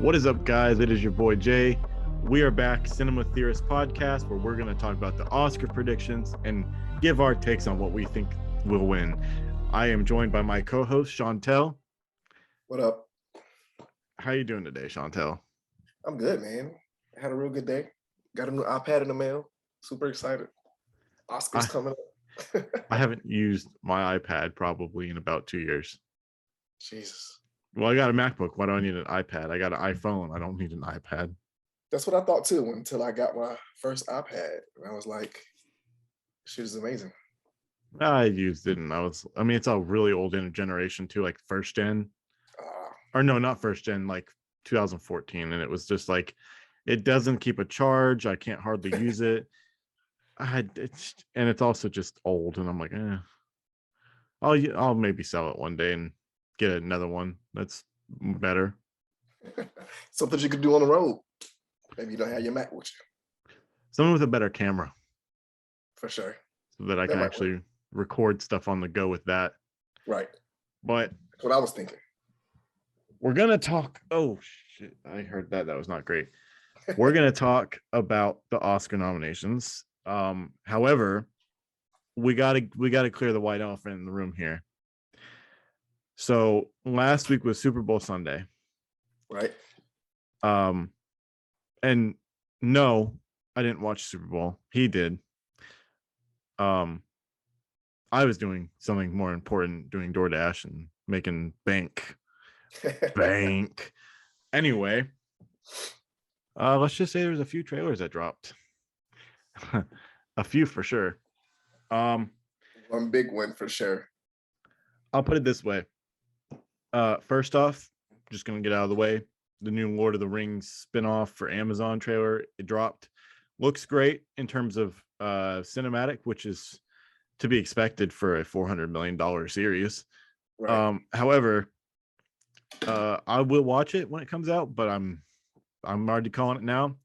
What is up, guys? It is your boy Jay. We are back, Cinema Theorists podcast, where we're going to talk about the Oscar predictions and give our takes on what we think will win. I am joined by my co-host Chantel. What up? How you doing today, Chantel? I'm good, man. I had a real good day. Got a new iPad in the mail. Super excited. Oscars coming up. I haven't used my iPad probably in about 2 years. Jesus. Well, I got a MacBook. Why do I need an iPad? I got an iPhone. I don't need an iPad. That's what I thought too until I got my first iPad. And I was like, shit is amazing. I used it and it's a really old generation too, like first gen. Or no, not first gen, like 2014. And it was just like, it doesn't keep a charge. I can't hardly use it. And it's also just old. And I'm like, I'll maybe sell it one day and get another one that's better. Something you could do on the road. Maybe you don't have your Mac with you. Someone with a better camera. For sure. So that I can actually record stuff on the go with that. Right. But that's what I was thinking. We're going to talk. Oh, shit. I heard that. That was not great. We're going to talk about the Oscar nominations. However, we got to clear the white elephant in the room here. So last week was Super Bowl Sunday. Right. And no, I didn't watch Super Bowl. He did. I was doing something more important, doing DoorDash and making bank. Anyway, let's just say there's a few trailers that dropped. A few for sure. One big one for sure. I'll put it this way. First off, just gonna get out of the way. The new Lord of the Rings spinoff for Amazon trailer, it dropped. Looks great in terms of cinematic, which is to be expected for a $400 million series. Right. However, I will watch it when it comes out, but I'm already calling it now.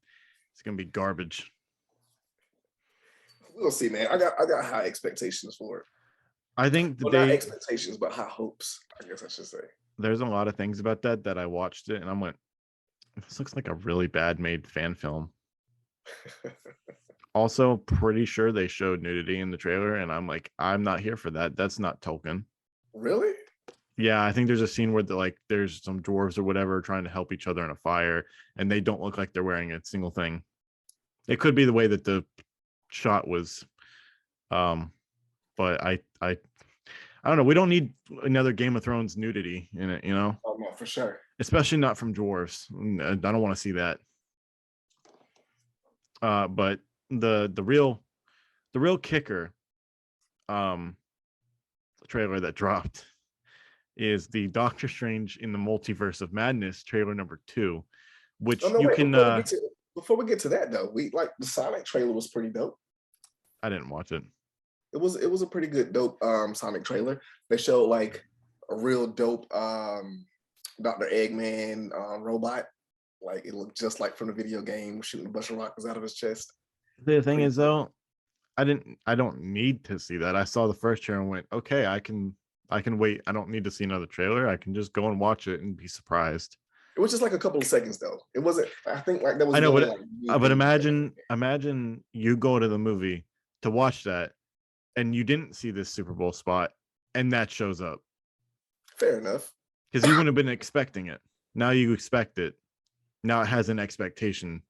It's gonna be garbage. We'll see, man. I got high expectations for it. I think not expectations, but high hopes, I guess I should say. There's a lot of things about that I watched it and I went, this looks like a really bad made fan film. Also, pretty sure they showed nudity in the trailer, and I'm like, I'm not here for that. That's not Tolkien. Really? Yeah, I think there's a scene where there's some dwarves or whatever trying to help each other in a fire, and they don't look like they're wearing a single thing. It could be the way that the shot was, but I don't know. We don't need another Game of Thrones nudity in it, you know? Oh, no, for sure. Especially not from dwarves. I don't want to see that. But the real kicker, trailer that dropped is the Doctor Strange in the Multiverse of Madness trailer number 2, which before we get to that though, the Sonic trailer was pretty dope. I didn't watch it. It was a pretty good dope Sonic trailer. They showed like a real dope Dr. Eggman robot. Like it looked just like from the video game, shooting a bunch of rockets out of his chest. The thing is though, I don't need to see that. I saw the first trailer and went, okay, I can wait. I don't need to see another trailer. I can just go and watch it and be surprised. It was just like a couple of seconds though. It wasn't, I think like that was. I know, but imagine you go to the movie to watch that and you didn't see this Super Bowl spot and that shows up. Fair enough. Because you wouldn't have been expecting it. Now you expect it. Now it has an expectation.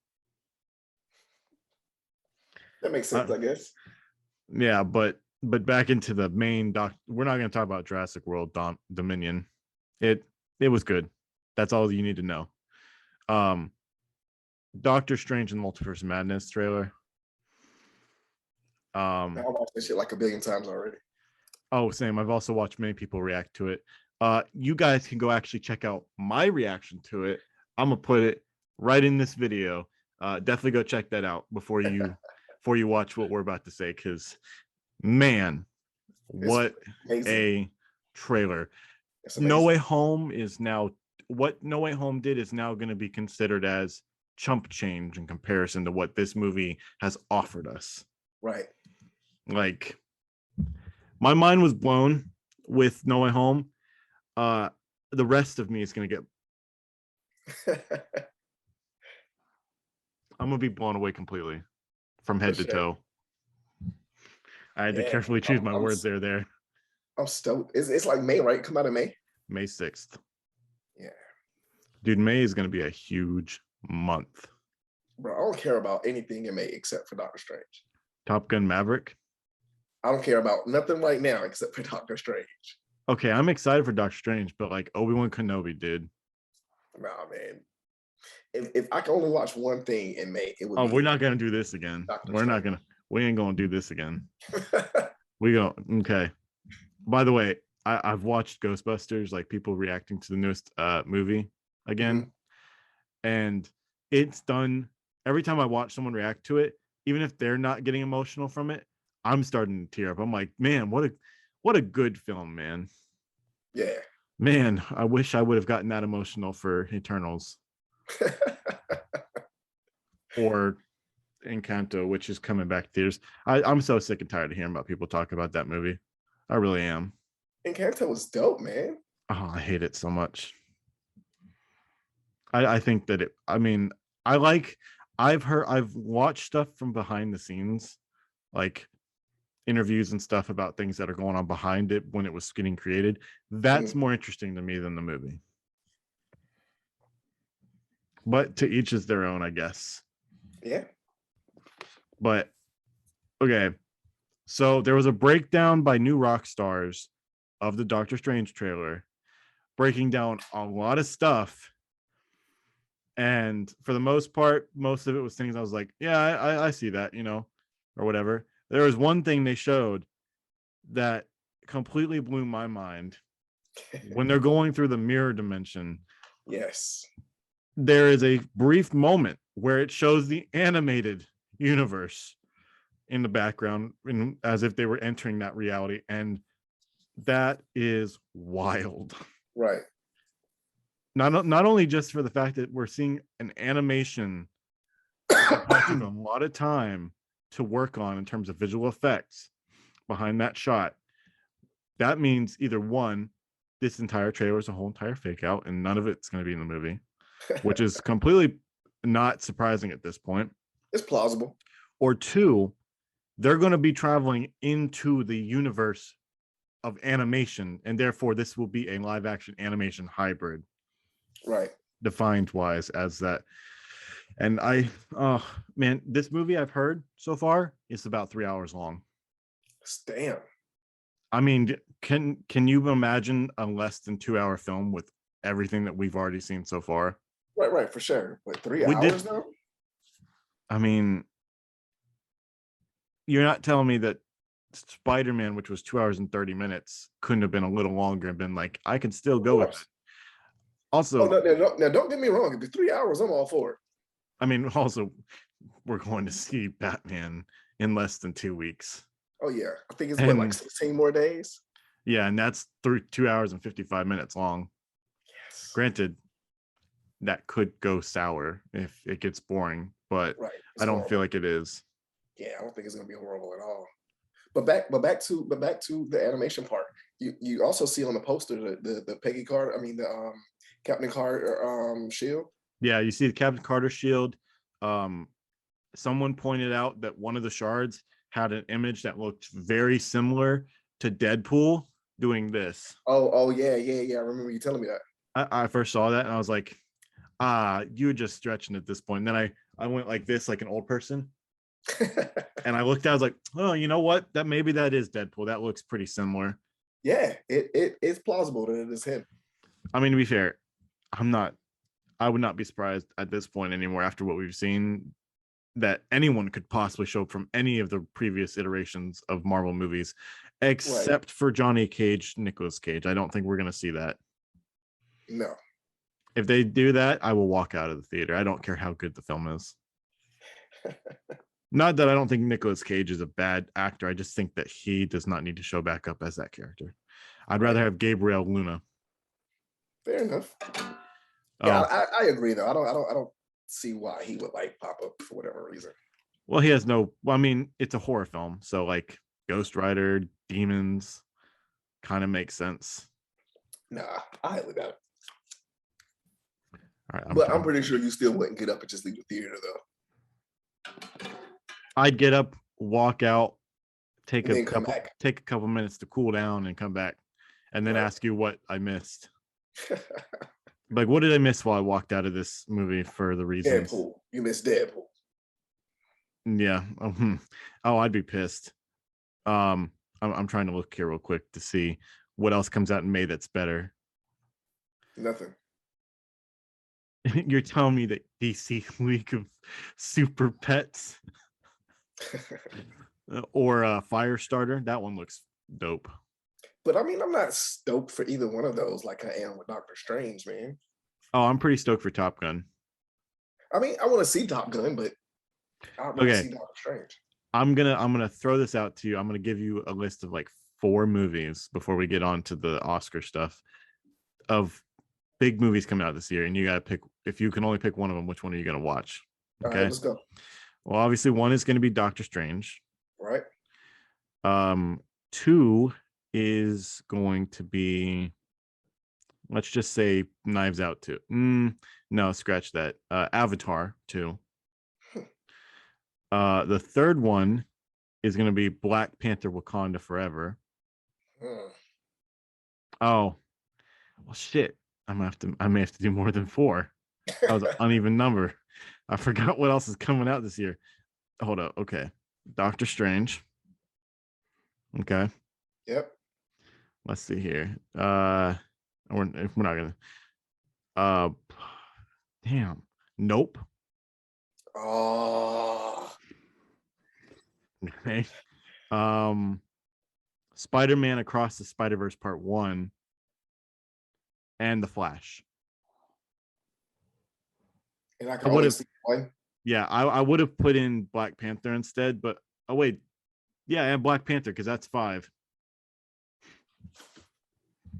That makes sense, I guess. Yeah, but back into the main we're not going to talk about Jurassic World Dominion. It was good. That's all you need to know. Doctor Strange and Multiverse of Madness trailer. I watched this shit like a billion times already. Oh, same. I've also watched many people react to it. You guys can go actually check out my reaction to it. I'm gonna put it right in this video. Definitely go check that out before you watch what we're about to say, because man, what a trailer. No Way Home is now what No Way Home did is now going to be considered as chump change in comparison to what this movie has offered us. Right. Like, my mind was blown with No Way Home. The rest of me is going to get I'm gonna be blown away completely from For head to sure. toe. I had to Yeah, carefully choose my words there. I'm stoked. It's like May, right? Come out in May. May 6th. Yeah, Dude, May is gonna be a huge month. bro. I don't care about anything in May except for Doctor Strange. Top Gun Maverick. I don't care about nothing right now except for Doctor Strange. Okay, I'm excited for Doctor Strange, but like Obi-Wan Kenobi, dude. Nah, man. If I could only watch one thing in May, it would Oh, we're be not gonna do this again. Doctor We're not Strange. gonna. We ain't gonna do this again. We go. Okay. By the way, I've watched Ghostbusters, like people reacting to the newest movie again, Mhm. and it's done. Every time I watch someone react to it, even if they're not getting emotional from it, I'm starting to tear up. I'm like, man, what a good film, man. Yeah. Man, I wish I would have gotten that emotional for Eternals or Encanto, which is coming back to theaters. I'm so sick and tired of hearing about people talk about that movie. I really am. Encanto was dope, man. Oh, I hate it so much. I think that I mean, I like, I've watched stuff from behind the scenes, like interviews and stuff about things that are going on behind it when it was getting created. That's Mhm. more interesting to me than the movie. But to each is their own, I guess. Yeah. But okay. So there was a breakdown by New Rock Stars of the Doctor Strange trailer, breaking down a lot of stuff. And for the most part, most of it was things I was like, yeah, I see that, or whatever. There was one thing they showed that completely blew my mind. When they're going through the mirror dimension, Yes. there is a brief moment where it shows the animated universe in the background, as if they were entering that reality. And that is wild. Right. Not only just for the fact that we're seeing an animation that took a lot of time to work on in terms of visual effects behind that shot. That means either one, this entire trailer is a whole entire fake out and none of it's going to be in the movie, which is completely not surprising at this point. It's plausible. Or two, they're going to be traveling into the universe of animation, and therefore this will be a live action animation hybrid. Right. Defined wise as that. And oh man, this movie I've heard so far is about 3 hours long. Damn. I mean, can you imagine a less than 2 hour film with everything that we've already seen so far? Right, for sure. But 3 We did. hours though? I mean, you're not telling me that Spider-Man, which was 2 hours and 30 minutes, couldn't have been a little longer and been like, I can still Of go with it. course. Oh, Also, no, don't get me wrong. If it's 3 hours, I'm all for it. I mean, also, we're going to see Batman in less than 2 weeks. Oh yeah. I think it's what, like And 16 more days? yeah, and that's 2 hours and 55 minutes long. Yes. Granted, that could go sour if it gets boring, but Right. I don't horrible. feel like it is. Yeah, I don't think it's gonna be horrible at all. But back to the animation part. You also see on the poster the Peggy Carter, I mean the Captain Carter shield. Yeah, you see the Captain Carter shield. Someone pointed out that one of the shards had an image that looked very similar to Deadpool doing this. Oh yeah. I remember you telling me that. I first saw that and I was like, you're just stretching at this point. And then I went like this, like an old person. And I looked at, I was like, oh, you know what? Maybe that is Deadpool. That looks pretty similar. Yeah, it's plausible that it is him. I mean, to be fair, I would not be surprised at this point anymore after what we've seen that anyone could possibly show up from any of the previous iterations of Marvel movies, except for Johnny Cage, Nicolas Cage. I don't think we're going to see that. No. If they do that, I will walk out of the theater. I don't care how good the film is. Not that I don't think Nicolas Cage is a bad actor. I just think that he does not need to show back up as that character. I'd rather have Gabriel Luna. Fair enough. Oh, Yeah, I agree though. I don't see why he would like pop up for whatever reason. well, he has no. Well, I mean, it's a horror film, so like Ghost Rider, demons, kind of makes sense. Nah, I highly doubt it. All right, But I'm pretty sure you still wouldn't get up and just leave the theater though. I'd get up, walk out, take And a then come couple back. take a couple minutes to cool down and come back, and then Right. ask you what I missed. Like, what did I miss while I walked out of this movie for the reasons? Deadpool. You missed Deadpool. Yeah. Oh, I'd be pissed. I'm trying to look here real quick to see what else comes out in May that's better. Nothing. You're telling me that DC League of Super Pets or Firestarter, that one looks dope. But I mean, I'm not stoked for either one of those like I am with Doctor Strange, man. Oh, I'm pretty stoked for Top Gun. I mean, I want to see Top Gun, but I don't want to Okay. see Doctor Strange. I'm gonna throw this out to you. I'm gonna give you a list of like 4 movies before we get on to the Oscar stuff of big movies coming out this year, and you gotta pick. If you can only pick one of them, which one are you gonna watch? Okay. All right, let's go. Well, obviously one is going to be Doctor Strange. Right. 2 is going to be, let's just say, Knives Out 2. No, scratch that. Avatar 2. The third one is going to be Black Panther: Wakanda Forever. Oh, well, shit. I may have to do more than 4. That was an uneven number. I forgot what else is coming out this year. Hold up. Okay. Doctor Strange. Okay. Yep. Let's see here. We're not gonna. Damn. Nope. Oh. Okay. Spider-Man Across the Spider-Verse Part 1 and The Flash. And I can only see one. Yeah, I would have put in Black Panther instead, but oh wait. Yeah, and Black Panther, because that's 5.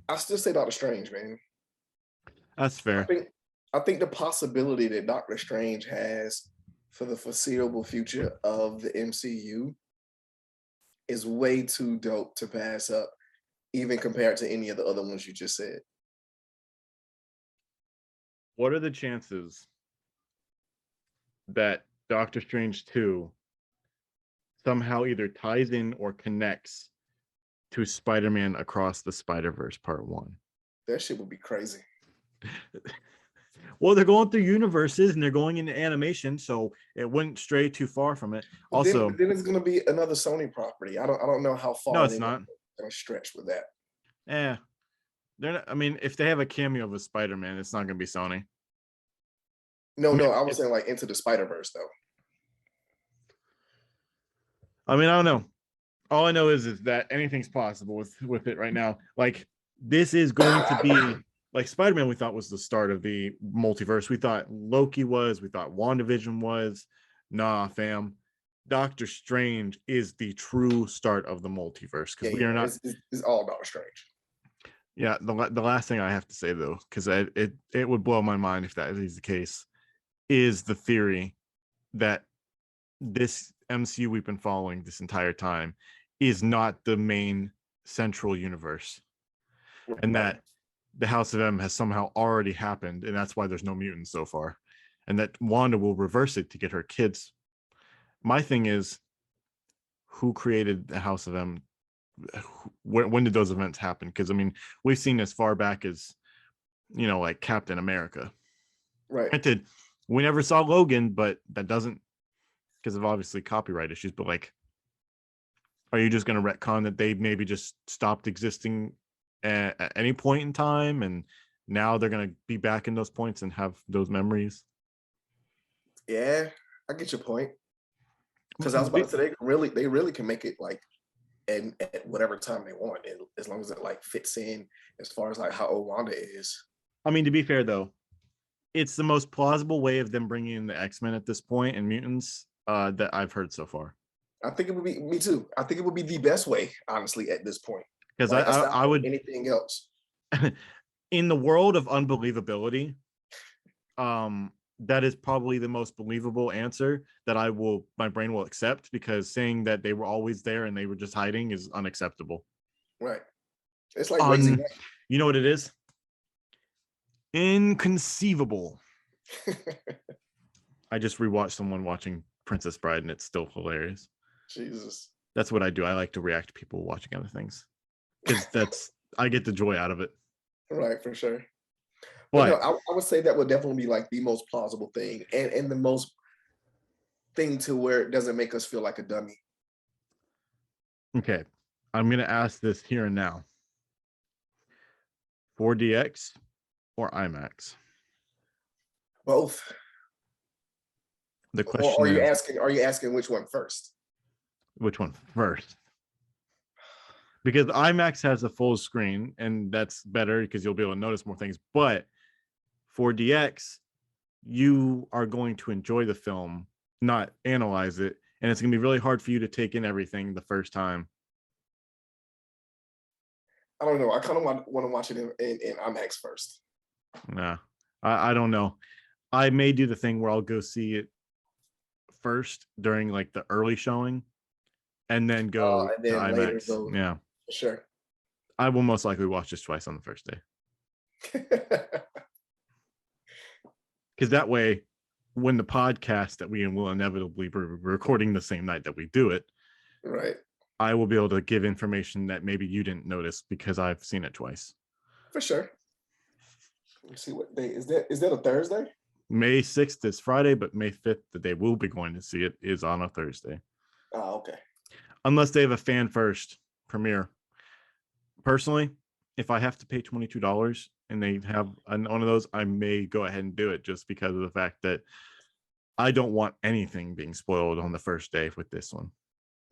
I still say Doctor Strange, man. That's fair. I think the possibility that Doctor Strange has for the foreseeable future of the MCU is way too dope to pass up, even compared to any of the other ones you just said. What are the chances that Doctor Strange 2 somehow either ties in or connects to Spider-Man Across the Spider-Verse Part 1? That shit would be crazy. Well, they're going through universes and they're going into animation, so it wouldn't stray too far from it. Also, then it's going to be another Sony property. I don't know how far. No, it's not going to stretch with that. Yeah, they're not. I mean, if they have a cameo of a Spider-Man, it's not going to be Sony. No, I was saying like Into the Spider-Verse though. I mean, I don't know. All I know is that anything's possible with it right now. Like, this is going to be like Spider-Man. We thought was the start of the multiverse. We thought Loki was. We thought WandaVision was. Nah, fam. Doctor Strange is the true start of the multiverse, because we are not. It's all Doctor Strange. Yeah, the last thing I have to say though, because it would blow my mind if that is the case, is the theory that this MCU we've been following this entire time is not the main central universe, and that the House of M has somehow already happened, and that's why there's no mutants so far, and that Wanda will reverse it to get her kids. My thing is, who created the House of M? When did those events happen? Because I mean, we've seen as far back as, like Captain America. Right. Granted, we never saw Logan, but that doesn't, because of obviously copyright issues. But like, are you just going to retcon that they maybe just stopped existing at any point in time, and now they're going to be back in those points and have those memories? Yeah, I get your point. Because I was about to say they really can make it like and at whatever time they want, and as long as it like fits in as far as like how old Wanda is. I mean, to be fair though, it's the most plausible way of them bringing in the X-Men at this point and mutants that I've heard so far. I think it would be, me too. I think it would be the best way, honestly, at this point. Because like, I would anything else. In the world of unbelievability, that is probably the most believable answer that my brain will accept, because saying that they were always there and they were just hiding is unacceptable. Right. It's like raising. You know what it is? Inconceivable. I just rewatched someone watching Princess Bride, and it's still hilarious. Jesus. That's what I do. I like to react to people watching other things because I get the joy out of it. Right, for sure. But no, But I would say that would definitely be like the most plausible thing, and the most thing to where it doesn't make us feel like a dummy. okay, I'm gonna ask this here and now: 4DX or IMAX? Both. The Or question is, are you asking which one first? which one first? Because IMAX has a full screen, and that's better because you'll be able to notice more things. But 4DX, you are going to enjoy the film, not analyze it, and it's going to be really hard for you to take in everything the first time. I don't know. I kind of want to watch it in IMAX first. Nah, I don't know. I may do the thing where I'll go see it first during like the early showing, and then go And to then later IMAX. go, Yeah, for sure. I will most likely watch this twice on the first day, because that way, when the podcast that we will inevitably be recording the same night that we do it, Right. I will be able to give information that maybe you didn't notice because I've seen it twice. For sure. Let me see what day is that. Is that a Thursday? May 6th is Friday, but May 5th, the day we'll be going to see it, is on a Thursday. Oh, okay. Unless they have a fan first premiere. Personally, if I have to pay $22 and they have one of those, I may go ahead and do it just because of the fact that I don't want anything being spoiled on the first day with this one.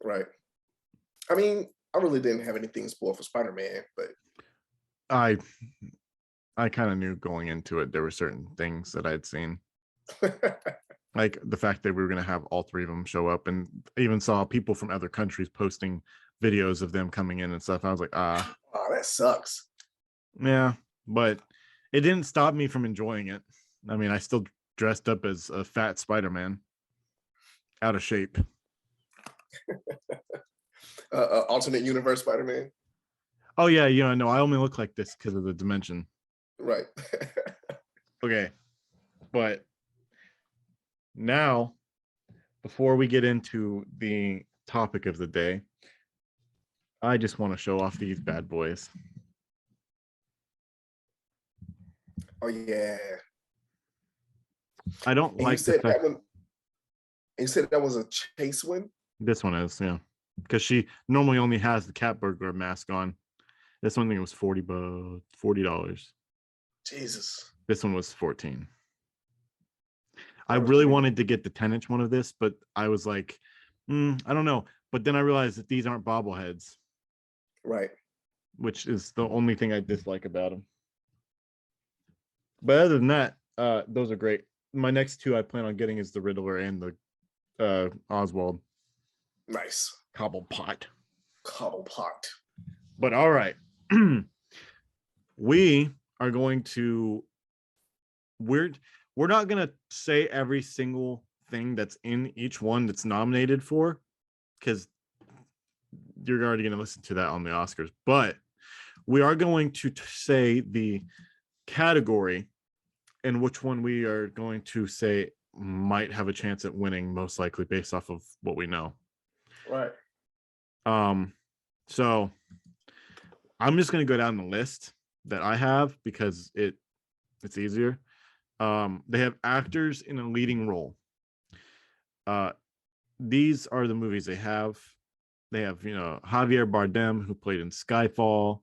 Right. I mean, I really didn't have anything spoiled for Spider-Man, but I kind of knew going into it there were certain things that I'd seen. Like the fact that we were going to have all three of them show up, and even saw people from other countries posting videos of them coming in and stuff. I was like, oh, that sucks. yeah, but it didn't stop me from enjoying it. I mean, I still dressed up as a fat Spider-Man, out of shape. Alternate universe Spider-Man. Oh yeah, no, I only look like this because of the dimension. Right. Okay, but now, before we get into the topic of the day, I just want to show off these bad boys. Oh yeah. I don't And you like the said that fact one. You said that was a chase one. this one is, yeah, because she normally only has the cat burglar mask on. This one, I think it was $40. Jesus. This one was 14. I That was really pretty wanted to get the 10-inch one of this, but I was like, I don't know. But then I realized that these aren't bobbleheads, right. which is the only thing I dislike about them. But other than that, those are great. My next two I plan on getting is the Riddler and the Oswald Nice. Cobblepot. Cobblepot. But all right, we are going to we're not going to say every single thing that's in each one that's nominated for, because you're already going to listen to that on the Oscars. But we are going to say the category and which one we are going to say might have a chance at winning, most likely based off of what we know. Right. So I'm just going to go down the list that I have because it's easier. They have actors in a leading role. These are the movies they have. They have, Javier Bardem, who played in Skyfall.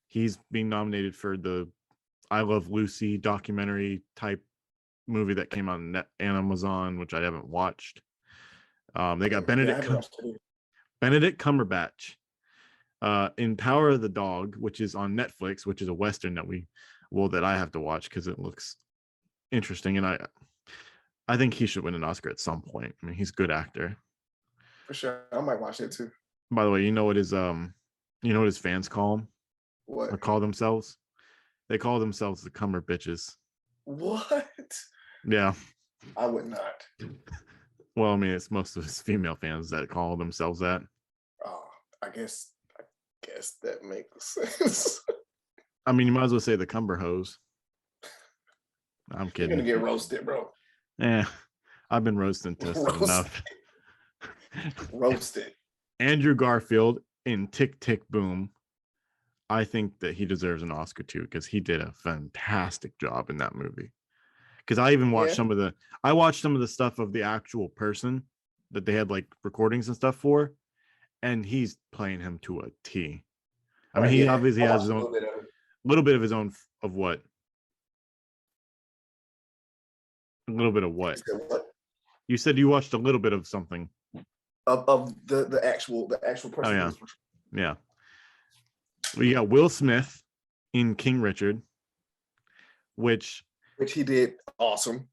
He's being nominated for the I Love Lucy documentary type movie that came on Amazon, which I haven't watched. They got Benedict Cumberbatch in Power of the Dog, which is on Netflix, which is a Western that I have to watch because it looks interesting, and I think he should win an Oscar at some point. I mean, he's a good actor. For sure. I might watch it too. By the way, you know what his fans call him? What? Or call themselves? They call themselves the Cumber Bitches. What? Yeah. I would not. Well, I mean, it's most of his female fans that call themselves that. Oh, I guess that makes sense. I mean, you might as well say the Cumber Hose. I'm You're gonna kidding. get roasted, bro. Eh, I've been roasting toasted Roasted. enough. Roasted. Andrew Garfield in Tick Tick Boom. I think that he deserves an Oscar too because he did a fantastic job in that movie. Because I even watched Yeah. some of the stuff of the actual person that they had like recordings and stuff for, and he's playing him to a T. I mean, Right. he Yeah. obviously I has watched his a own little bit of it. little bit of his own of what a little bit of what You said what? you said you watched a little bit of something. Of the actual Oh person he yeah, was yeah. We got Will Smith in King Richard, which which he did awesome.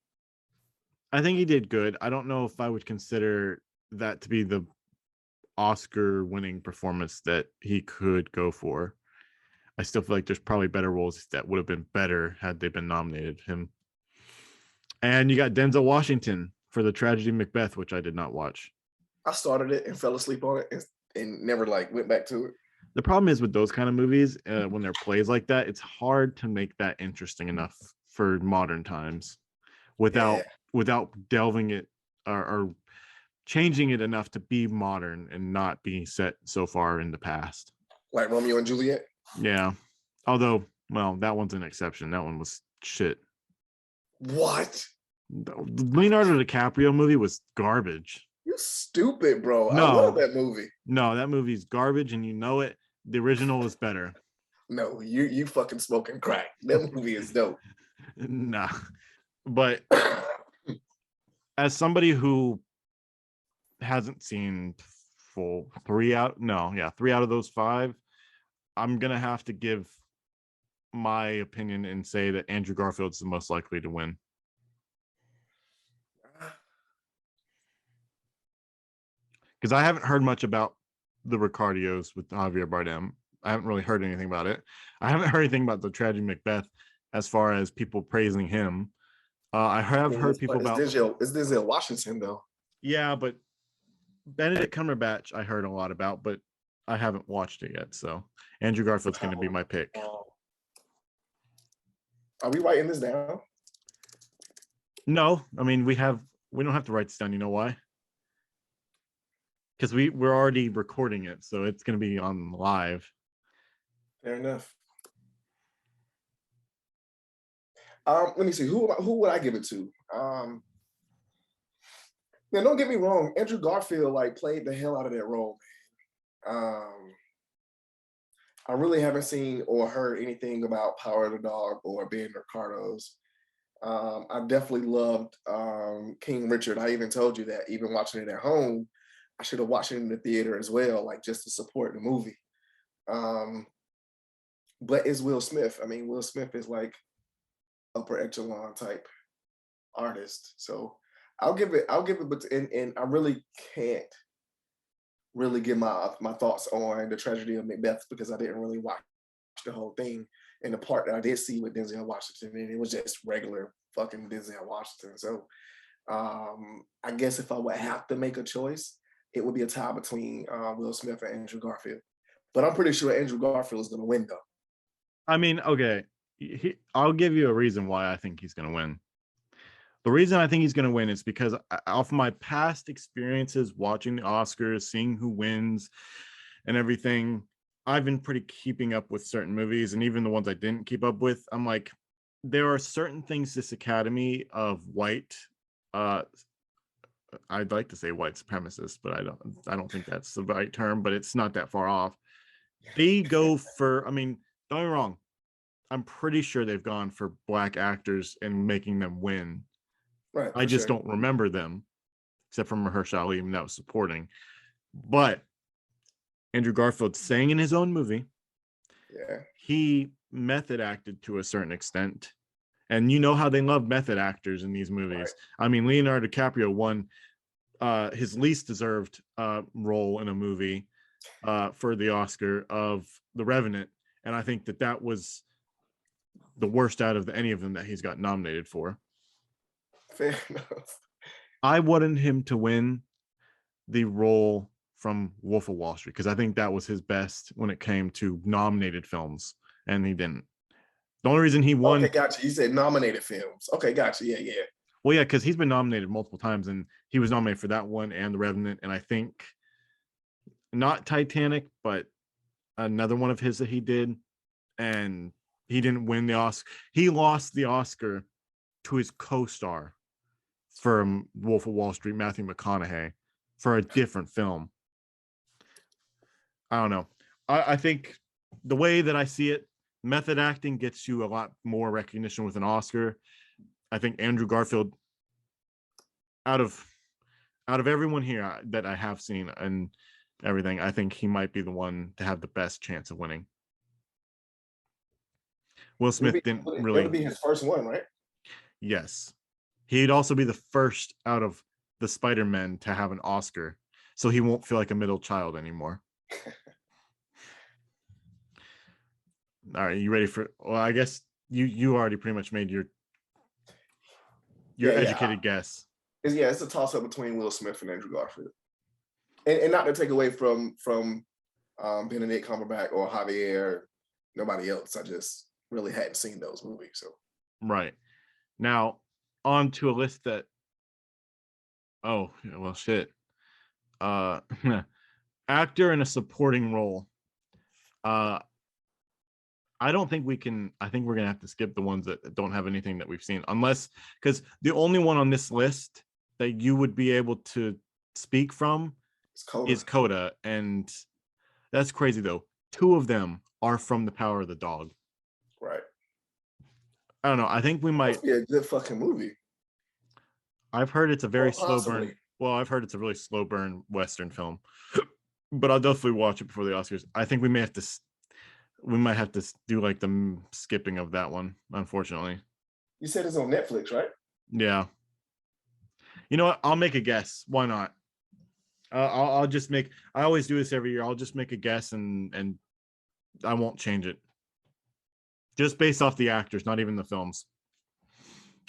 I think he did good. I don't know if I would consider that to be the Oscar winning performance that he could go for. I still feel like there's probably better roles that would have been better had they been nominated him. And you got Denzel Washington for the tragedy Macbeth, which I did not watch. I started it and fell asleep on it and never like went back to it. The problem is with those kind of movies, when they're plays like that, it's hard to make that interesting enough for modern times Yeah. without delving it or changing it enough to be modern and not be set so far in the past. Like Romeo and Juliet. Yeah. Although, well, that one's an exception. That one was shit. What? The Leonardo DiCaprio movie was garbage. You stupid, bro. I love No, that movie. no, that movie's garbage, and you know it. The original is better. No, you fucking smoking crack. That movie is dope. Nah, but as somebody who hasn't seen full three out, no, yeah, 3 out of those 5, I'm gonna have to give my opinion and say that Andrew Garfield's the most likely to win. Because I haven't heard much about the Ricardios with Javier Bardem. I haven't really heard anything about it. I haven't heard anything about the tragedy Macbeth as far as people praising him. I have heard people about It's Denzel Washington though. yeah, but Benedict Cumberbatch I heard a lot about, but I haven't watched it yet. So Andrew Garfield's going to be my pick. Are we writing this down? No, I mean we don't have to write this down. You know why? Because we're already recording it, so it's going to be on live. Fair enough. Let me see. Who would I give it to? Now, don't get me wrong. Andrew Garfield like played the hell out of that role, man. I really haven't seen or heard anything about Power of the Dog or Ben Ricardo's. I definitely loved King Richard. I even told you that, even watching it at home, I should have watched it in the theater as well, like just to support the movie. But it's Will Smith. I mean, Will Smith is like upper echelon type artist. So I'll give it, but and I really can't really give my thoughts on the tragedy of Macbeth because I didn't really watch the whole thing. And the part that I did see with Denzel Washington, and it was just regular fucking Denzel Washington. So I guess if I would have to make a choice, it would be a tie between Will Smith and Andrew Garfield. But I'm pretty sure Andrew Garfield is going to win, though. I mean, okay, I'll give you a reason why I think he's going to win. The reason I think he's going to win is because off my past experiences watching the Oscars, seeing who wins and everything, I've been pretty keeping up with certain movies, and even the ones I didn't keep up with, I'm like, there are certain things this Academy of white, I'd like to say white supremacists, but I don't think that's the right term, but it's not that far off. They go for, I mean, don't get me wrong, I'm pretty sure they've gone for black actors and making them win. Right. I just sure. don't remember them, except for Mahershala Ali, even that was supporting. But Andrew Garfield sang in his own movie. Yeah. He method acted to a certain extent. And you know how they love method actors in these movies. Right. I mean, Leonardo DiCaprio won his least deserved role in a movie for the Oscar of The Revenant. And I think that was the worst out of any of them that he's got nominated for. Fair enough. I wanted him to win the role from Wolf of Wall Street because I think that was his best when it came to nominated films, and he didn't. The only reason he won, Okay, gotcha. You said nominated films. Okay, gotcha. Yeah, yeah. well, yeah, because he's been nominated multiple times, and he was nominated for that one and The Revenant, and I think not Titanic, but another one of his that he did, and he didn't win the Oscar. He lost the Oscar to his co-star from Wolf of Wall Street, Matthew McConaughey, for a different film. I don't know. I think the way that I see it, method acting gets you a lot more recognition with an Oscar. I think Andrew Garfield, out of everyone here that I have seen and everything, I think he might be the one to have the best chance of winning. Will Smith didn't It'll really. be his first one, right? Yes. He'd also be the first out of the Spider-Men to have an Oscar, so he won't feel like a middle child anymore. All right, you ready for? Well, I guess you already pretty much made your educated guess. It's a toss up between Will Smith and Andrew Garfield, and not to take away from Benedict Cumberbatch or Javier, nobody else. I just really hadn't seen those movies, so Right. Now, on to a list that. Oh well, shit. Actor in a supporting role. I don't think we can. I think we're gonna have to skip the ones that don't have anything that we've seen, unless because the only one on this list that you would be able to speak from is Coda, and that's crazy though. Two of them are from The Power of the Dog. Right. I don't know. I think we might. Be a good fucking movie. I've heard it's a very slow burn. Well, I've heard it's a really slow burn Western film, but I'll definitely watch it before the Oscars. I think we may have to. We might have to do like the skipping of that one, unfortunately. You said it's on Netflix, right? Yeah. You know what? I'll make a guess. Why not? I'll just make. I always do this every year. I'll just make a guess and I won't change it. Just based off the actors, not even the films.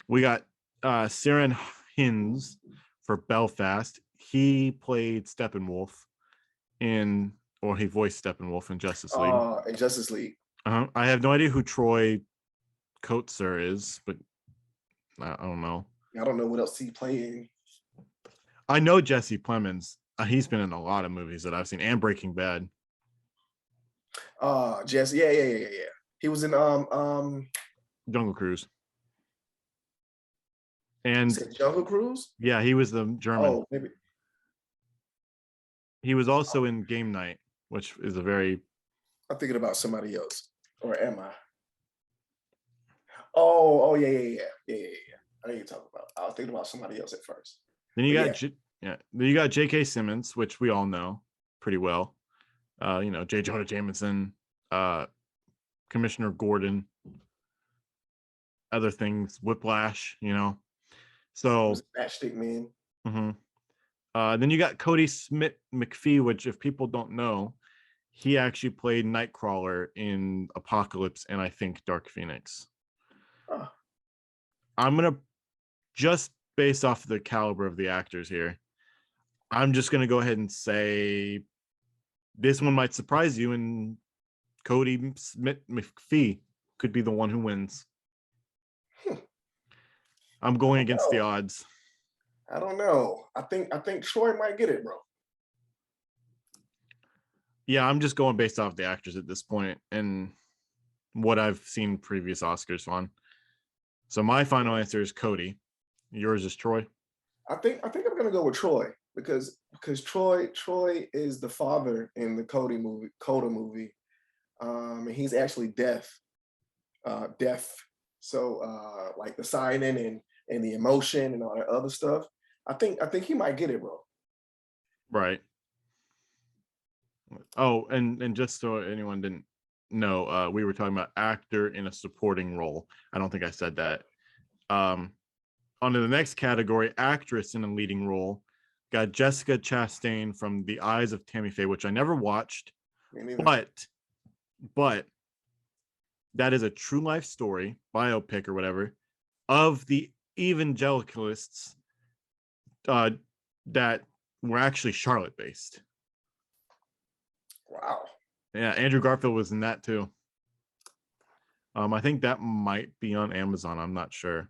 We got Ciarán Hinds for Belfast. He played Steppenwolf or he voiced Steppenwolf in Justice League. In Justice League. I have no idea who Troy Kotsur is, but I don't know. I don't know what else he playing. I know Jesse Plemons. He's been in a lot of movies that I've seen, and Breaking Bad. Jesse, yeah. He was in Jungle Cruise. And Jungle Cruise? Yeah, he was the German. Oh, maybe. He was also in Game Night, which is a very. I'm thinking about somebody else, or am I? Oh, yeah. I know you're talking about. I was thinking about somebody else at first. Then you got Then you got J.K. Simmons, which we all know pretty well. J. Jonah Jameson, Commissioner Gordon, other things, Whiplash. So Matchstick Man. Mm-hmm. Then you got Cody Smith McPhee, which if people don't know, he actually played Nightcrawler in Apocalypse and I think Dark Phoenix. I'm gonna just based off the caliber of the actors here. I'm just gonna go ahead and say this one might surprise you, and Cody Smith McPhee could be the one who wins. I'm going against the odds. I don't know. I think Troy might get it, bro. Yeah, I'm just going based off the actors at this point and what I've seen previous Oscars on. So my final answer is Cody. Yours is Troy. I think I'm gonna go with Troy because Troy is the father in the Coda movie. And he's actually deaf. So like the signing and the emotion and all that other stuff. I think he might get it, bro. Right. Oh, and just so anyone didn't know, we were talking about actor in a supporting role. I don't think I said that. On to the next category, actress in a leading role. Got Jessica Chastain from The Eyes of Tammy Faye, which I never watched, but that is a true life story, biopic or whatever, of the evangelicalists that were actually Charlotte based. Wow. Yeah, Andrew Garfield was in that too. I think that might be on Amazon. I'm not sure.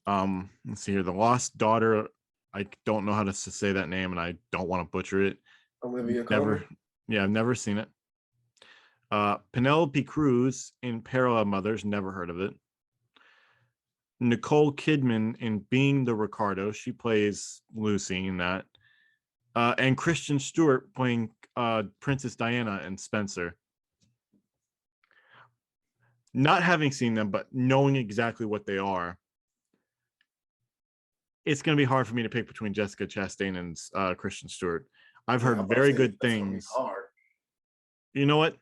Let's see here. The Lost Daughter. I don't know how to say that name, and I don't want to butcher it. Olivia Never. Colman. Yeah, I've never seen it. Penelope Cruz in Parallel Mothers. Never heard of it. Nicole Kidman in Being the Ricardo. She plays Lucy in that. And Kristen Stewart playing Princess Diana and Spencer. Not having seen them, but knowing exactly what they are, it's going to be hard for me to pick between Jessica Chastain and Kristen Stewart. I've Yeah, I'm heard about to very say good that's gonna be things. hard. You know what?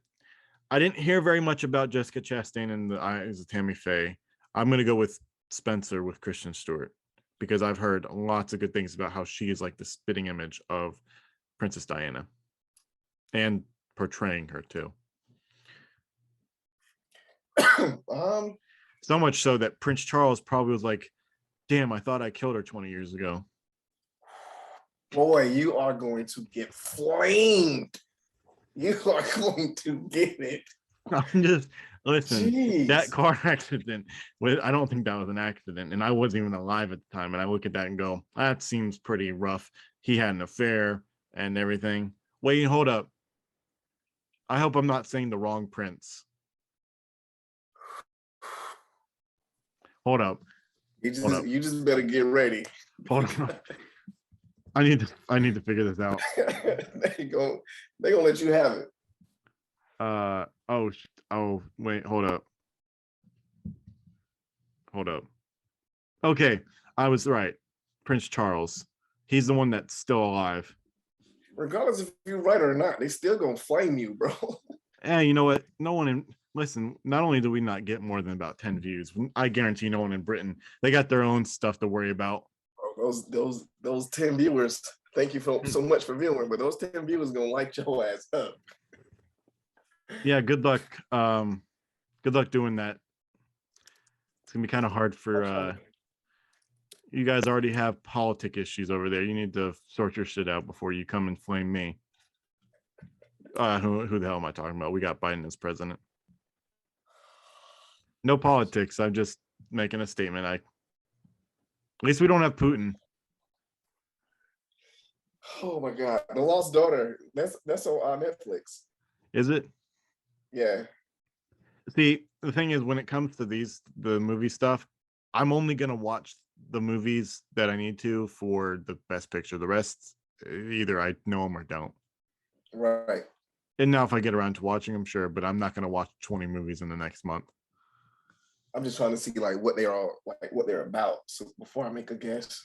I didn't hear very much about Jessica Chastain and the Eyes of Tammy Faye. I'm going to go with Spencer with Kristen Stewart because I've heard lots of good things about how she is like the spitting image of Princess Diana and portraying her too. So much so that Prince Charles probably was like, damn, I thought I killed her 20 years ago. Boy, you are going to get flamed. You are going to get it. I'm just listen. Jeez. That car accident. I don't think that was an accident, and I wasn't even alive at the time. And I look at that and go, that seems pretty rough. He had an affair and everything. Wait, hold up. I hope I'm not saying the wrong Prince. Hold up. You just better get ready. Hold on. I need to figure this out. They gonna let you have it. Oh wait, hold up. Okay, I was right. Prince Charles. He's the one that's still alive. Regardless if you're right or not, they still gonna flame you, bro. You know what? No one in listen, not only do we not get more than about 10 views, I guarantee no one in Britain, they got their own stuff to worry about. Those 10 viewers, thank you so much for viewing, but those 10 viewers gonna light your ass up. Yeah, good luck. Good luck doing that. It's gonna be kind of hard for you guys already have politic issues over there. You need to sort your shit out before you come and flame me. Who the hell am I talking about? We got Biden as president. No politics. I'm just making a statement. At least we don't have Putin. Oh my God, The Lost Daughter. That's on Netflix. Is it? Yeah. See, the thing is, when it comes to the movie stuff, I'm only gonna watch the movies that I need to for the best picture. The rest, either I know them or don't. Right. And now, if I get around to watching them, sure, but I'm not gonna watch 20 movies in the next month. I'm just trying to see like what they're about. So before I make a guess.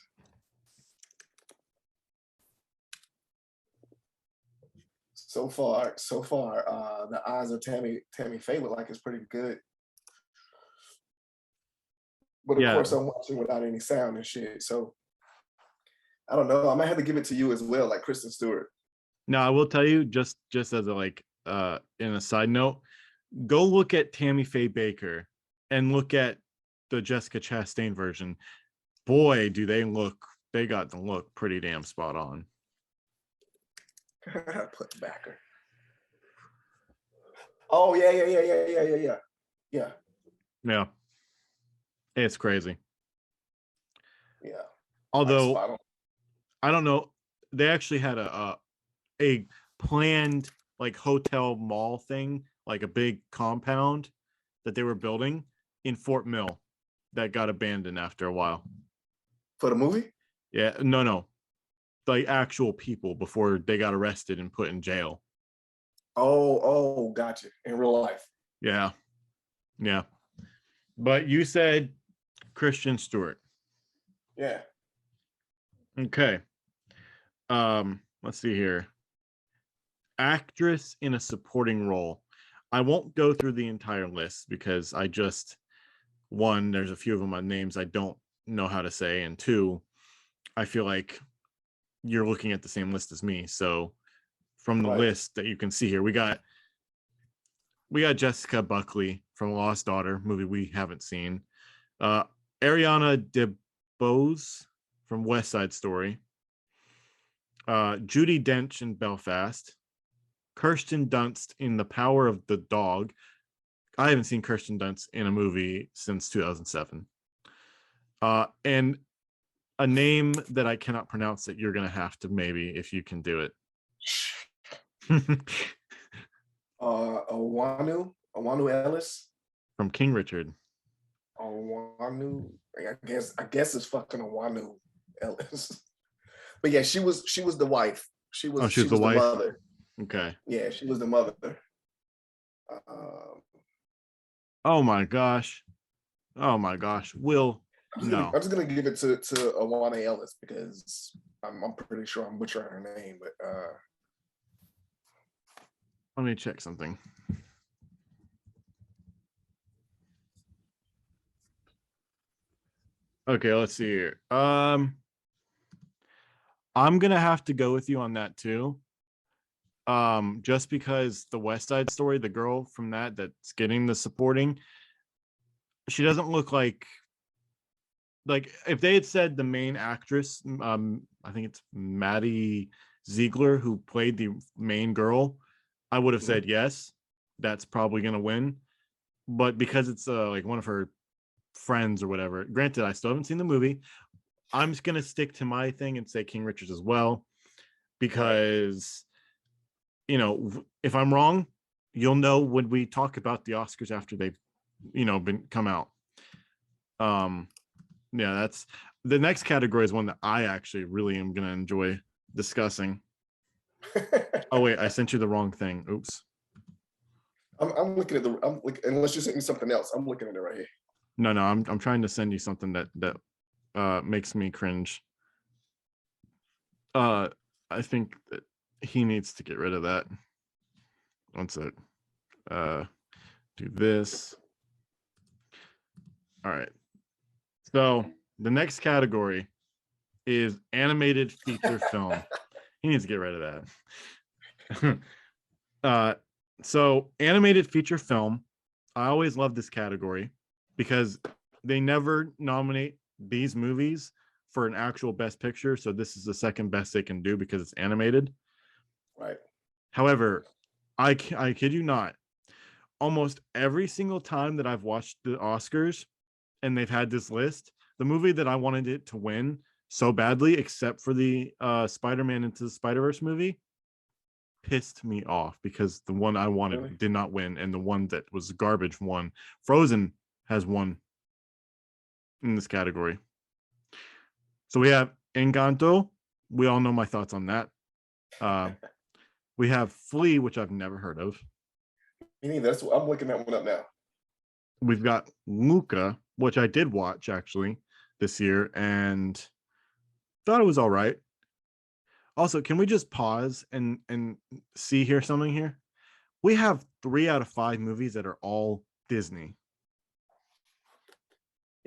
So far, The Eyes of Tammy Faye look like it's pretty good. But of course, I'm watching without any sound and shit. So I don't know. I might have to give it to you as well, like Kristen Stewart. Now, I will tell you, just as a in a side note, go look at Tammy Faye Baker and look at the Jessica Chastain version. Boy, do they got the look pretty damn spot on. Put backer. Oh yeah. Yeah. It's crazy. Yeah. Although I don't know, they actually had a planned like hotel mall thing, like a big compound that they were building in Fort Mill that got abandoned after a while. For the movie? Yeah, no. Like actual people before they got arrested and put in jail. Oh, gotcha. In real life. Yeah. But you said Kristen Stewart. Yeah. Okay. Let's see here. Actress in a supporting role. I won't go through the entire list because one, there's a few of them on names I don't know how to say, and two, I feel like you're looking at the same list as me. So from the list that you can see here, we got Jessica Buckley from Lost Daughter, movie we haven't seen. Ariana DeBose from West Side Story. Judi Dench in Belfast. Kirsten Dunst in The Power of the Dog. I haven't seen Kirsten Dunst in a movie since 2007. And a name that I cannot pronounce that you're gonna have to maybe if you can do it. Awanu Ellis. From King Richard. Awanu. I guess it's fucking Awanu Ellis. But yeah, she was the wife. She was She was the the wife. mother. Okay. Yeah, she was the mother. Oh my gosh. Oh my gosh. Will, no. I'm just gonna give it to Awana Ellis because I'm pretty sure I'm butchering her name, but Let me check something. Okay, let's see here. I'm gonna have to go with you on that too. Just because the West Side Story, the girl from that's getting the supporting, she doesn't look like if they had said the main actress, I think it's Maddie Ziegler who played the main girl, I would have said yes, that's probably gonna win. But because it's like one of her friends or whatever, granted, I still haven't seen the movie. I'm just gonna stick to my thing and say King Richards as well, because if I'm wrong, you'll know when we talk about the Oscars after they've been come out. Yeah, that's the next category is one that I actually really am gonna enjoy discussing. Oh wait, I sent you the wrong thing. Oops. I'm looking at unless you sent me something else, I'm looking at it right here. No, I'm trying to send you something that makes me cringe. I think that he needs to get rid of that. One sec. Do this. All right. So the next category is animated feature film. He needs to get rid of that. So animated feature film. I always love this category because they never nominate these movies for an actual best picture. So this is the second best they can do because it's animated. Right. However, I kid you not, almost every single time that I've watched the Oscars and they've had this list, the movie that I wanted it to win so badly, except for the Spider-Man Into the Spider-Verse movie, pissed me off because the one I wanted did not win, and the one that was garbage won. Frozen has won in this category. So we have Encanto. We all know my thoughts on that. We have Flea, which I've never heard of. Me neither. I'm looking that one up now. We've got Luca, which I did watch actually this year and thought it was all right. Also, can we just pause and see here something here? We have 3 out of 5 movies that are all Disney.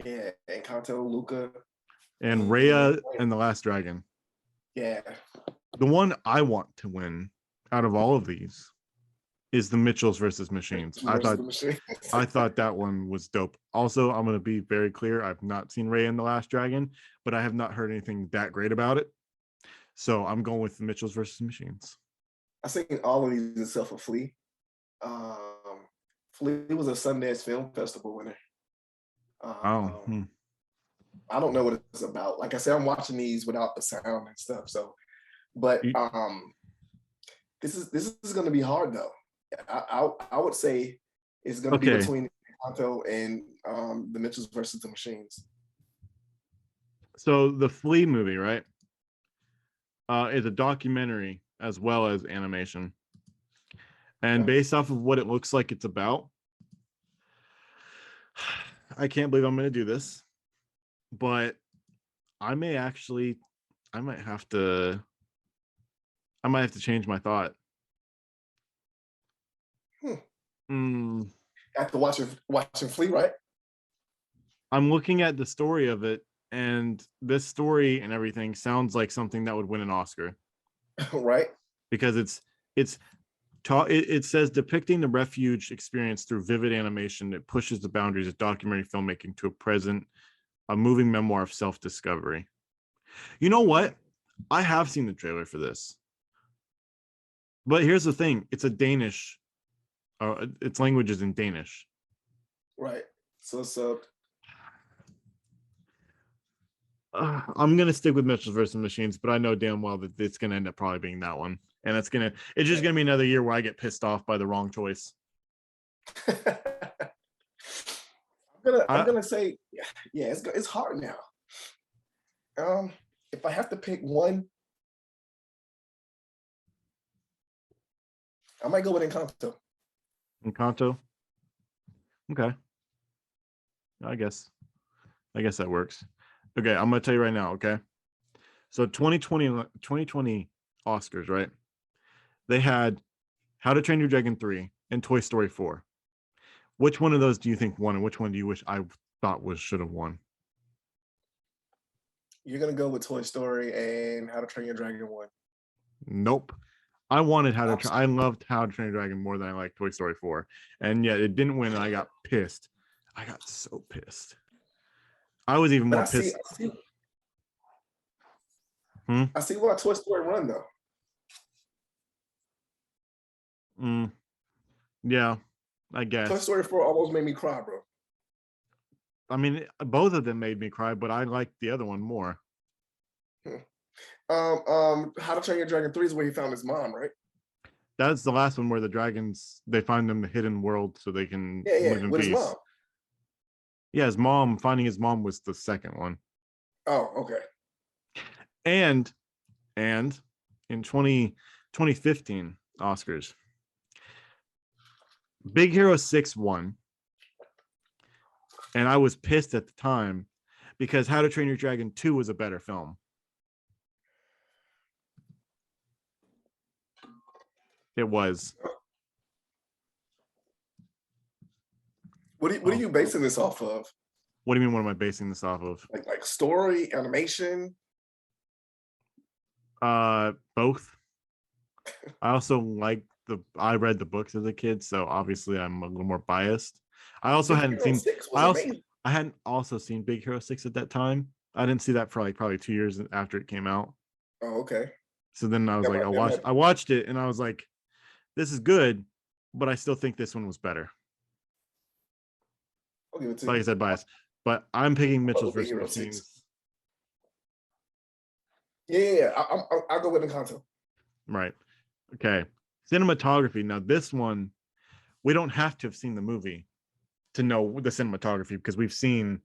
Yeah, Encanto, Luca, and Raya and the Last Dragon. Yeah. The one I want to win out of all of these is the Mitchells versus Machines. I thought that one was dope. Also, I'm going to be very clear. I've not seen Raya and the Last Dragon, but I have not heard anything that great about it. So I'm going with the Mitchells versus Machines. I think all of these except for Flea. Flea was a Sundance Film Festival winner. I don't know what it's about. Like I said, I'm watching these without the sound and stuff. So, but this is going to be hard though. I would say it's going to be between Encanto and the Mitchells versus the Machines. So the Flea movie, right, is a documentary as well as animation. And based off of what it looks like it's about, I can't believe I'm going to do this, but I might have to change my thought. After watching Flea, right? I'm looking at the story of it, and this story and everything sounds like something that would win an Oscar. Right. Because it says depicting the refuge experience through vivid animation that pushes the boundaries of documentary filmmaking to a moving memoir of self-discovery. You know what? I have seen the trailer for this. But here's the thing. It's a Danish. Its language is in Danish. Right. So subbed. I'm gonna stick with Mitchell's versus Machines, but I know damn well that it's gonna end up probably being that one, and it's just gonna be another year where I get pissed off by the wrong choice. I'm gonna say, yeah, it's hard now. If I have to pick one, I might go with Encanto. Encanto. Okay, I guess that works. Okay, I'm gonna tell you right now. Okay, so 2020 Oscars, right? They had How to Train Your Dragon 3 and Toy Story 4. Which one of those do you think won, and which one do you wish I thought should have won? You're gonna go with Toy Story and How to Train Your Dragon 1. Nope. I wanted I loved How to Train Your Dragon more than I liked Toy Story 4. And yet it didn't win, and I got pissed. I got so pissed. I was even more pissed. I see why Toy Story won though. Yeah, I guess. Toy Story 4 almost made me cry, bro. I mean, both of them made me cry, but I liked the other one more. How to Train Your Dragon 3 is where he found his mom, right? That's the last one where the dragons, they find them the hidden world so they can live in peace. His mom. Yeah, finding his mom was the second one. Oh, okay. And in 2015 Oscars, Big Hero 6 won. And I was pissed at the time because How to Train Your Dragon 2 was a better film. It was. What are you basing this off of? What do you mean? What am I basing this off of? Like story, animation? Both. I also I read the books as a kid, so obviously I'm a little more biased. I also hadn't seen. I hadn't also seen Big Hero 6 at that time. I didn't see that for like probably 2 years after it came out. Oh, okay. So then I was I watched it and I was like, this is good, but I still think this one was better. I'll give it to like you. I said, bias. But I'm picking Mitchell's versus Machines. Yeah. I'll go with Encanto. Right. Okay. Cinematography. Now this one, we don't have to have seen the movie to know the cinematography because we've seen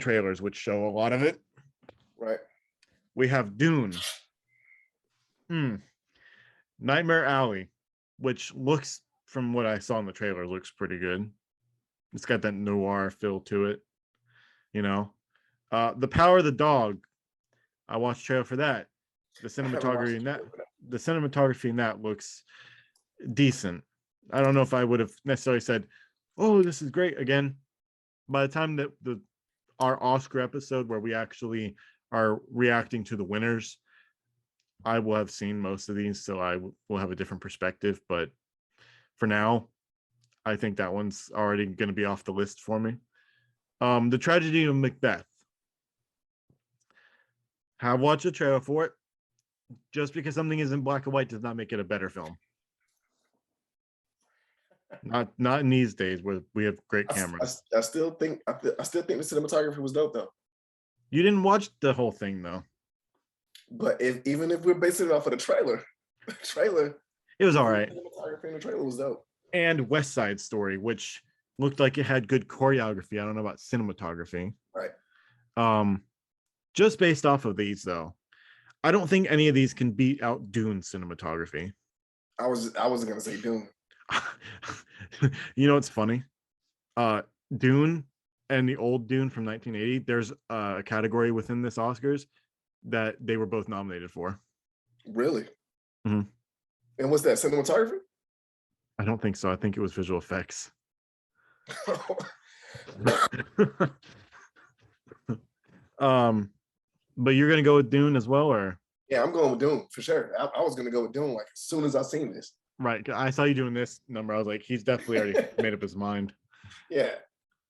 trailers which show a lot of it. Right. We have Dune. Nightmare Alley, which looks, from what I saw in the trailer, looks pretty good. It's got that noir feel to it, you know. The Power of the Dog. I watched trailer for that. The cinematography in that looks decent. I don't know if I would have necessarily said, "Oh, this is great." Again, by the time that our Oscar episode where we actually are reacting to the winners, I will have seen most of these, so I will have a different perspective. But for now, I think that one's already going to be off the list for me. The Tragedy of Macbeth. Have watched a trailer for it. Just because something is in black and white does not make it a better film. Not in these days where we have great cameras. I still think the cinematography was dope though. You didn't watch the whole thing though. But even if we're basing it off of the trailer, it was all right. The cinematography in the trailer was dope. And West Side Story, which looked like it had good choreography. I don't know about cinematography. Right. Just based off of these though, I don't think any of these can beat out Dune cinematography. I wasn't gonna say Dune. You know what's funny? Dune and the old Dune from 1980, there's a category within this Oscars that they were both nominated for. Really? Mm-hmm. And what's that, cinematography? I don't think so. I think it was visual effects. But you're gonna go with Dune as well, or? Yeah, I'm going with Dune for sure. I was gonna go with Dune like as soon as I seen this. Right. I saw you doing this number. I was like, he's definitely already made up his mind. Yeah.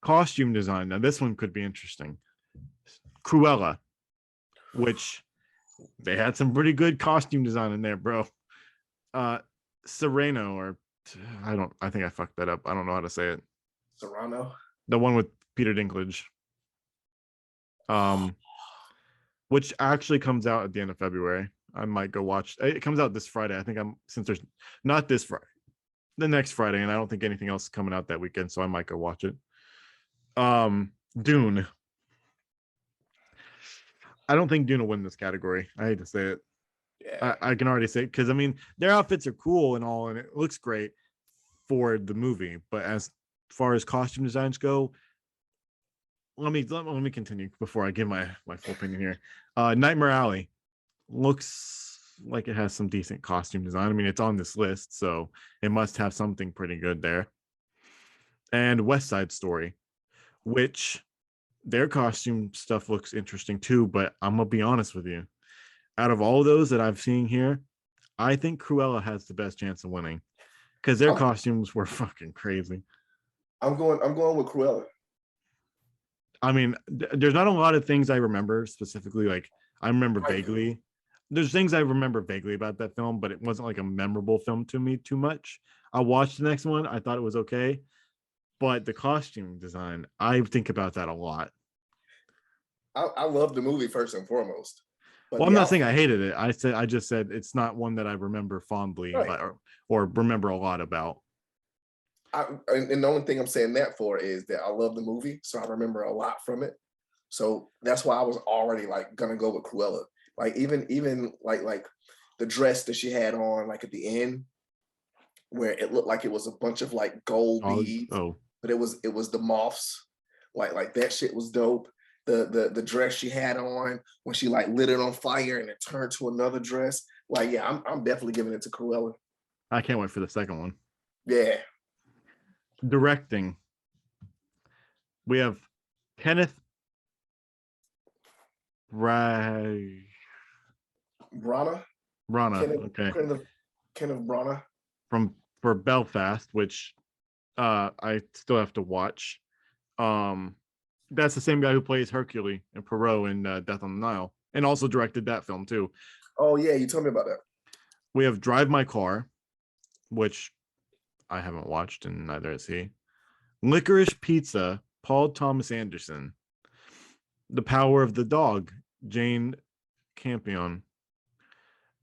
Costume design. Now this one could be interesting. Cruella, which they had some pretty good costume design in there, bro. Sereno, or I think I fucked that up. I don't know how to say it. Serrano. the one with Peter Dinklage. Which actually comes out at the end of February. I might go watch. It comes out this Friday. I think since there's not this Friday, the next Friday, and I don't think anything else is coming out that weekend, so I might go watch it. Dune. I don't think Dune will win this category. I hate to say it. Yeah. I can already say it because I mean their outfits are cool and all, and it looks great for the movie. But as far as costume designs go, let me continue before I give my full opinion here. Nightmare Alley looks like it has some decent costume design. I mean, it's on this list, so it must have something pretty good there. And West Side Story, which their costume stuff looks interesting too, but I'm gonna be honest with you. Out of all those that I've seen here, I think Cruella has the best chance of winning because their I'm, costumes were fucking crazy. I'm going with Cruella. I mean, there's not a lot of things I remember specifically. Like I remember Like, vaguely. There's things I remember vaguely about that film, but it wasn't like a memorable film to me too much. I watched the next one. I thought it was okay, but the costume design, I think about that a lot. I love the movie first and foremost, but Well, I'm the not saying outfit, I hated it. I just said it's not one that I remember fondly, right? but or remember a lot about. And the only thing I'm saying that for is that I love the movie, so I remember a lot from it. So that's why I was already like gonna go with Cruella. Like even like the dress that she had on, like at the end, where it looked like it was a bunch of like gold beads, Oh, but it was the moths. Like that shit was dope. The dress she had on when she like lit it on fire and it turned to another dress. Like, yeah, I'm definitely giving it to Cruella. I can't wait for the second one. Yeah. Directing, we have Kenneth Branagh. Brana. Rana, Kenneth okay, Kenneth Kenneth Brana. from for Belfast, which I still have to watch. Um, that's the same guy who plays Hercule and Perot in Death on the Nile, and also directed that film too. Oh yeah, you told me about that. We have Drive My Car, which I haven't watched, and neither has he. Licorice Pizza, Paul Thomas Anderson. The Power of the Dog, Jane Campion.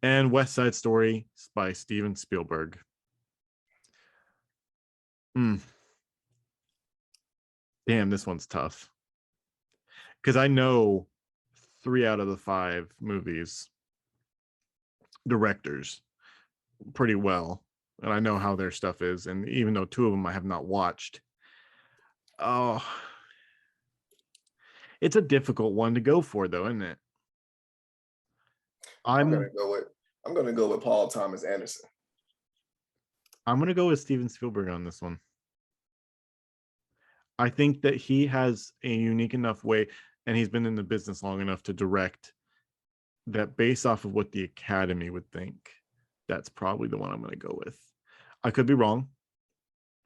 And West Side Story by Steven Spielberg. Mm, damn, this one's tough. Because I know 3 out of the 5 movies directors pretty well. And I know how their stuff is. And even though 2 of them I have not watched, oh, it's a difficult one to go for, though, isn't it? I'm I'm gonna go with I'm gonna go with Paul Thomas Anderson. I'm gonna go with Steven Spielberg on this one. I think that he has a unique enough way, and he's been in the business long enough to direct that based off of what the Academy would think, that's probably the one I'm going to go with. I could be wrong.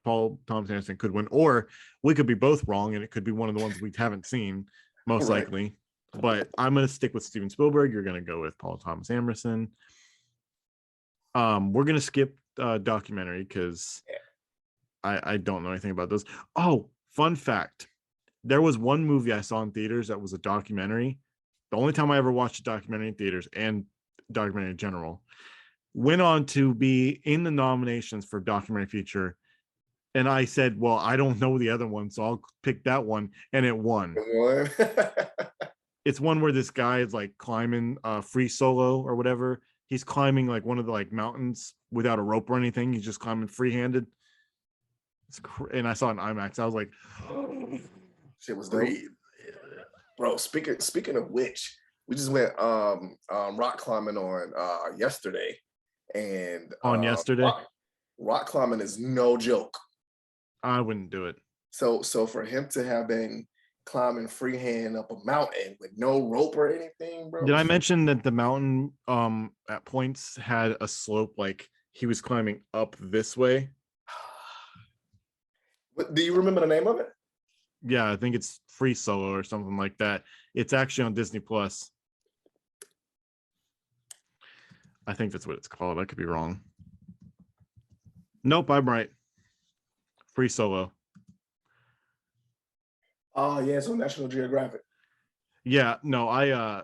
Paul Thomas Anderson could win, or we could be both wrong, and it could be one of the ones we haven't seen, most Right. likely. But I'm going to stick with Steven Spielberg. You're going to go with Paul Thomas Anderson. We're going to skip documentary because I don't know anything about those. Oh, fun fact. There was one movie I saw in theaters that was a documentary. The only time I ever watched a documentary in theaters and documentary in general. Went on to be in the nominations for documentary feature. And I said, well, I don't know the other one, so I'll pick that one. And it won. One. It's one where this guy is like climbing free solo or whatever. He's climbing like one of the like mountains without a rope or anything. He's just climbing free-handed. And I saw it in IMAX. I was like, Shit was dope. breathe. Bro, speaking of which, we just went rock climbing on yesterday. And On yesterday, rock climbing is no joke. I wouldn't do it. So for him to have been climbing freehand up a mountain with no rope or anything, bro. Did I mention that the mountain at points had a slope like he was climbing up this way? But do you remember the name of it? Yeah, I think it's Free Solo or something like that. It's actually on Disney Plus. I think that's what it's called. I could be wrong. Nope, I'm right. Free Solo. Oh yeah, it's on National Geographic. Yeah, no, I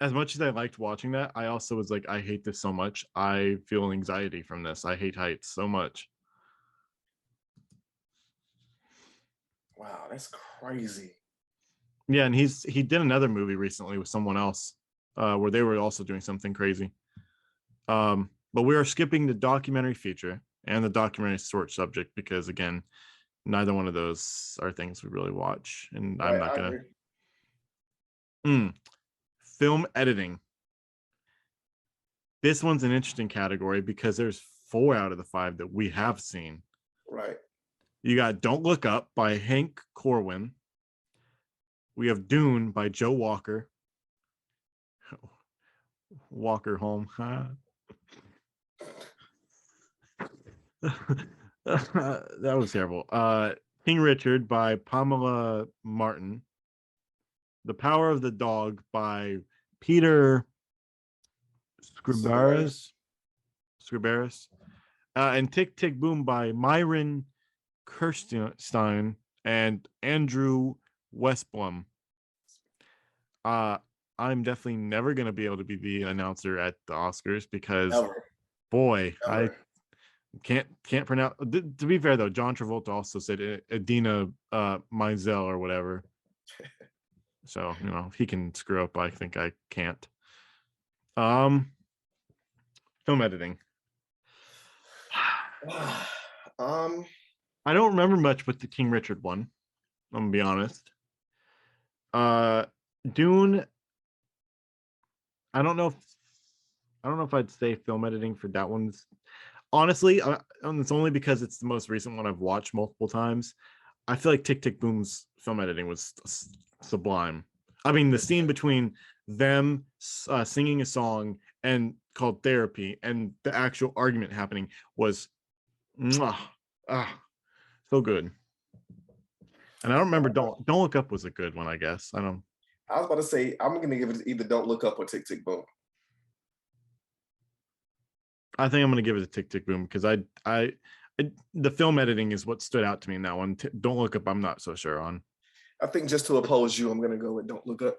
as much as I liked watching that, I also was like, I hate this so much. I feel anxiety from this. I hate heights so much. Wow, that's crazy. Yeah, and he did another movie recently with someone else, where they were also doing something crazy. But we are skipping the documentary feature and the documentary short subject because again, neither one of those are things we really watch, and I'm Right, not I gonna. agree. Film editing. This one's an interesting category because there's 4 out of the 5 that we have seen. Right. You got Don't Look Up by Hank Corwin. We have Dune by Joe Walker. Walker home. That was terrible. King Richard by Pamela Martin. The Power of the Dog by Peter Severus. Scribaris. And Tick Tick Boom by Myron Kirstein and Andrew Westblum. I'm definitely never going to be able to be the announcer at the Oscars because, Ever. boy, I Ever. can't pronounce. To be fair though, John Travolta also said Adina Mizell or whatever. So if he can screw up, I think I can't. Film editing. um, I don't remember much with the King Richard one. I'm gonna be honest. Dune. I don't know if I'd say film editing for that one's honestly, and it's only because it's the most recent one I've watched multiple times. I feel like Tick Tick Boom's film editing was sublime. I mean, the scene between them singing a song and called Therapy and the actual argument happening was mwah, so good. And I don't remember. Don't Look Up was a good one. I guess I don't. I was about to say I'm gonna give it either Don't Look Up or Tick Tick Boom. I think I'm gonna give it a Tick Tick Boom because the film editing is what stood out to me in that one. Don't Look Up, I'm not so sure on. I think just to oppose you, I'm gonna go with Don't Look Up.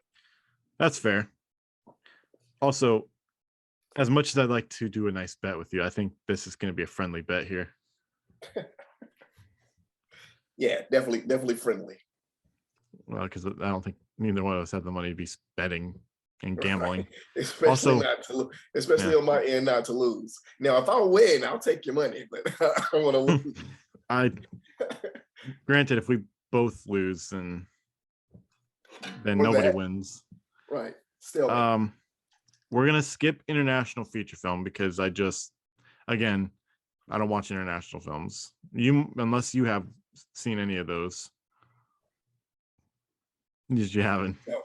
That's fair. Also, as much as I'd like to do a nice bet with you, I think this is going to be a friendly bet here. Yeah, definitely friendly. Well, because I don't think neither one of us have the money to be betting and gambling. Right. Especially Also, not to, especially on my end, not to lose. Now, if I win, I'll take your money, but I don't want to lose. Granted, if we both lose, then Or nobody that. wins. Right. Still. We're gonna skip international feature film because again, I don't watch international films. Unless you have seen any of those. You haven't. No.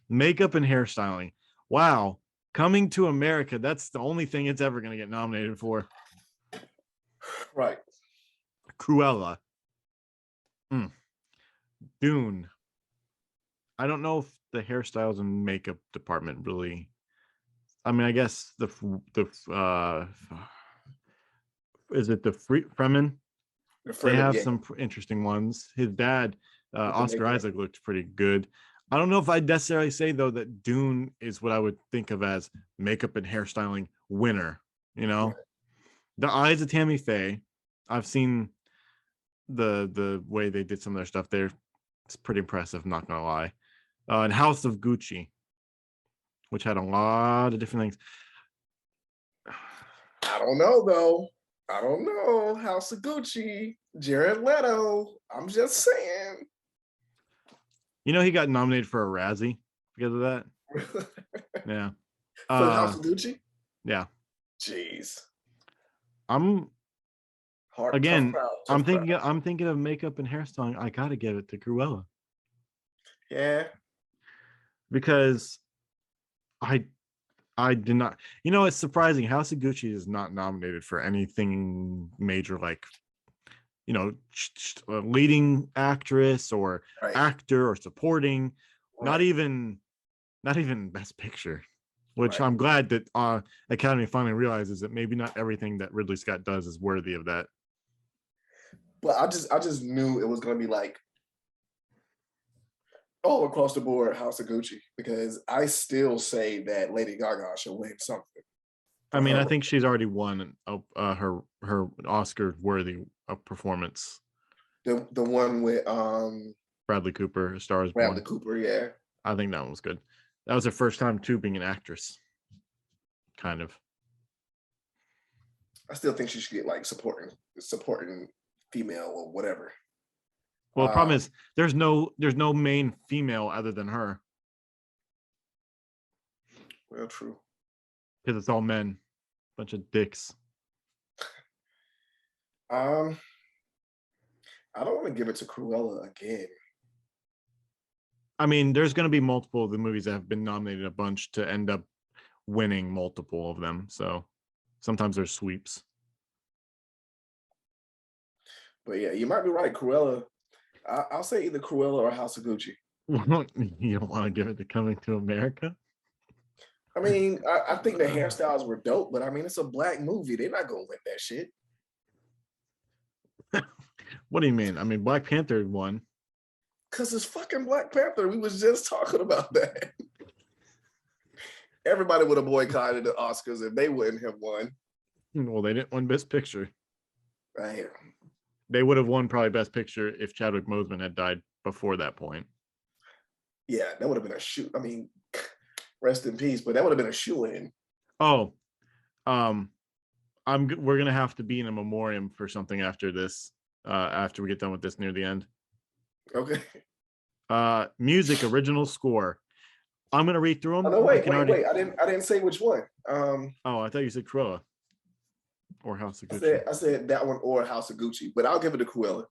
Makeup and hairstyling. Wow. Coming to America. That's the only thing it's ever going to get nominated for. Right. Cruella. Dune. I don't know if the hairstyles and makeup department really. I mean, I guess the is it the Fremen? They have some interesting ones. His dad, Oscar Isaac, looked pretty good. I don't know if I'd necessarily say though that Dune is what I would think of as makeup and hairstyling winner. Right. The eyes of Tammy Faye. I've seen the way they did some of their stuff there. It's pretty impressive, not gonna lie. And House of Gucci, which had a lot of different things. I don't know though. I don't know. House of Gucci, Jared Leto. I'm just saying. He got nominated for a Razzie because of that. Yeah. For House of Gucci? Yeah. Jeez. I'm tough crowd. I'm thinking of makeup and hairstyling. I gotta give it to Cruella. Yeah. Because I did not. It's surprising. House of Gucci is not nominated for anything major, like leading actress or actor or supporting. Right. Not even Best Picture. Which I'm glad that Academy finally realizes that maybe not everything that Ridley Scott does is worthy of that. But I just knew it was gonna be like all across the board, House of Gucci, because I still say that Lady Gaga should win something I for mean, I her. think she's already won her Oscar worthy performance. The one with Bradley Cooper, A Star Is Bradley Born. Cooper, yeah. I think that one was good. That was her first time too being an actress, kind of. I still think she should get like supporting female or whatever. Well, the problem is there's no main female other than her Well, true. because it's all men, bunch of dicks. I don't want to give it to Cruella again. I mean, there's going to be multiple of the movies that have been nominated a bunch to end up winning multiple of them. So sometimes there's sweeps. But yeah, you might be right, Cruella. I'll say either Cruella or House of Gucci. You don't want to give it to Coming to America? I mean, I think the hairstyles were dope, but I mean, it's a black movie. They're not gonna win that shit. What do you mean? I mean, Black Panther won. Cause it's fucking Black Panther. We was just talking about that. Everybody would have boycotted the Oscars if they wouldn't have won. Well, they didn't win Best Picture. Right. They would have won probably Best Picture if Chadwick Boseman had died before that point. Yeah, that would have been a shoe. I mean, rest in peace, but that would have been a shoe in. Oh, we're gonna have to be in a memoriam for something after this. After we get done with this near the end. Okay. Music original score. I'm gonna read through them. Oh, no, wait. I didn't say which one. Oh, I thought you said Cruella or House of Gucci. I said that one or House of Gucci, but I'll give it to Cruella.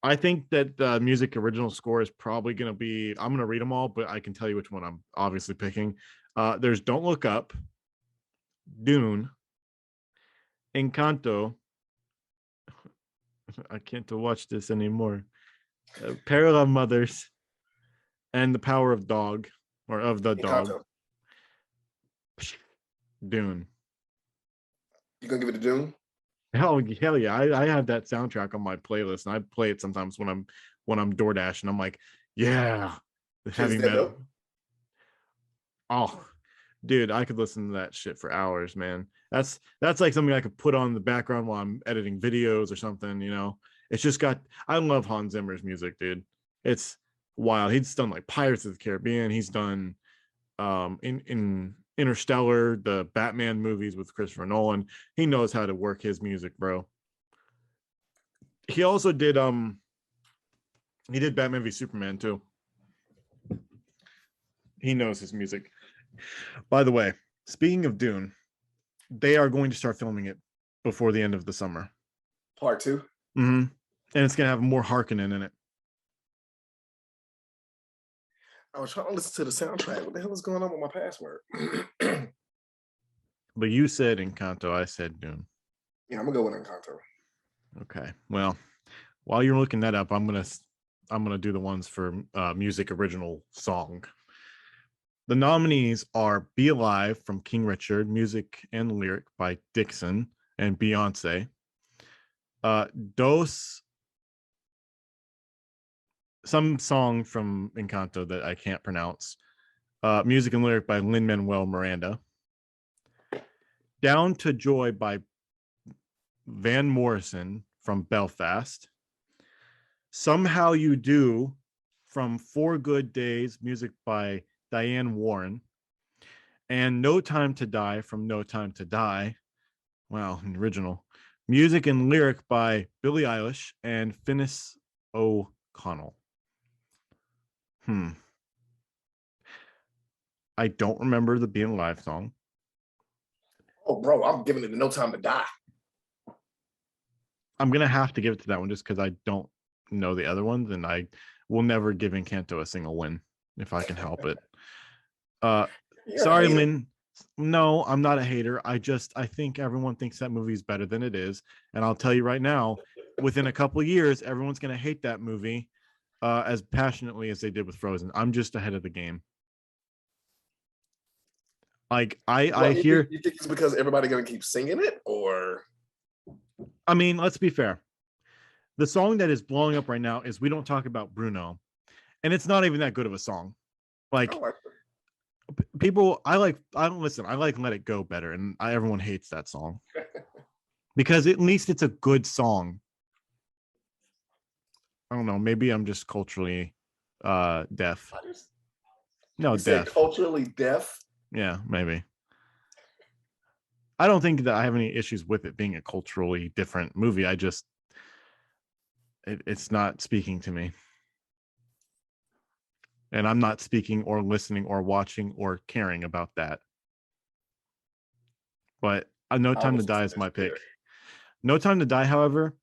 I think that the music original score is probably gonna be. I'm gonna read them all, but I can tell you which one I'm obviously picking. There's Don't Look Up, Dune, Encanto. I can't watch this anymore. Parallel Mothers, and The Power of Dog, or of the Dog. Encanto. Dune. You gonna give it to Dune? Hell yeah! I have that soundtrack on my playlist, and I play it sometimes when I'm DoorDash, and I'm like, yeah, the heavy metal. Oh, dude, I could listen to that shit for hours, man. That's like something I could put on the background while I'm editing videos or something. You know, it's just got. I love Hans Zimmer's music, dude. It's wild. He's done like Pirates of the Caribbean. He's done in Interstellar, the Batman movies with Christopher Nolan. He knows how to work his music, bro. He also did he did Batman v Superman too. He knows his music. By the way, speaking of Dune, they are going to start filming it before the end of the summer. Part 2. Mm-hmm. And it's gonna have more Harkonnen in it. I was trying to listen to the soundtrack. What the hell is going on with my password? But you said Encanto, I said Dune. Yeah, I'm gonna go with Encanto. Okay. Well, while you're looking that up, I'm gonna do the ones for music original song. The nominees are Be Alive from King Richard, music and lyric by Dixon and Beyonce. Dos, some song from Encanto that I can't pronounce. Music and lyric by Lin-Manuel Miranda. Down to Joy by Van Morrison from Belfast. Somehow You Do from Four Good Days, music by Diane Warren. And No Time to Die from No Time to Die. Wow, an original. Music and lyric by Billie Eilish and Finis O'Connell. I don't remember the Being Alive song. Oh, bro, I'm giving it to No Time to Die. I'm going to have to give it to that one just because I don't know the other ones, and I will never give Encanto a single win if I can help it. Sorry, Lynn. No, I'm not a hater. I think everyone thinks that movie is better than it is. And I'll tell you right now, within a couple of years, everyone's going to hate that movie as passionately as they did with Frozen. I'm just ahead of the game. Like I hear. You think it's because everybody's going to keep singing it, or? I mean, let's be fair. The song that is blowing up right now is We Don't Talk About Bruno and it's not even that good of a song. Like like people, I don't listen. I like Let It Go better, and everyone hates that song because at least it's a good song. I don't know. Maybe I'm just culturally deaf. No, You said deaf. culturally deaf? Yeah, maybe. I don't think that I have any issues with it being a culturally different movie. I just it's not speaking to me. And I'm not speaking or listening or watching or caring about that. But No I Time to was Die is my there. pick. No Time to Die, however,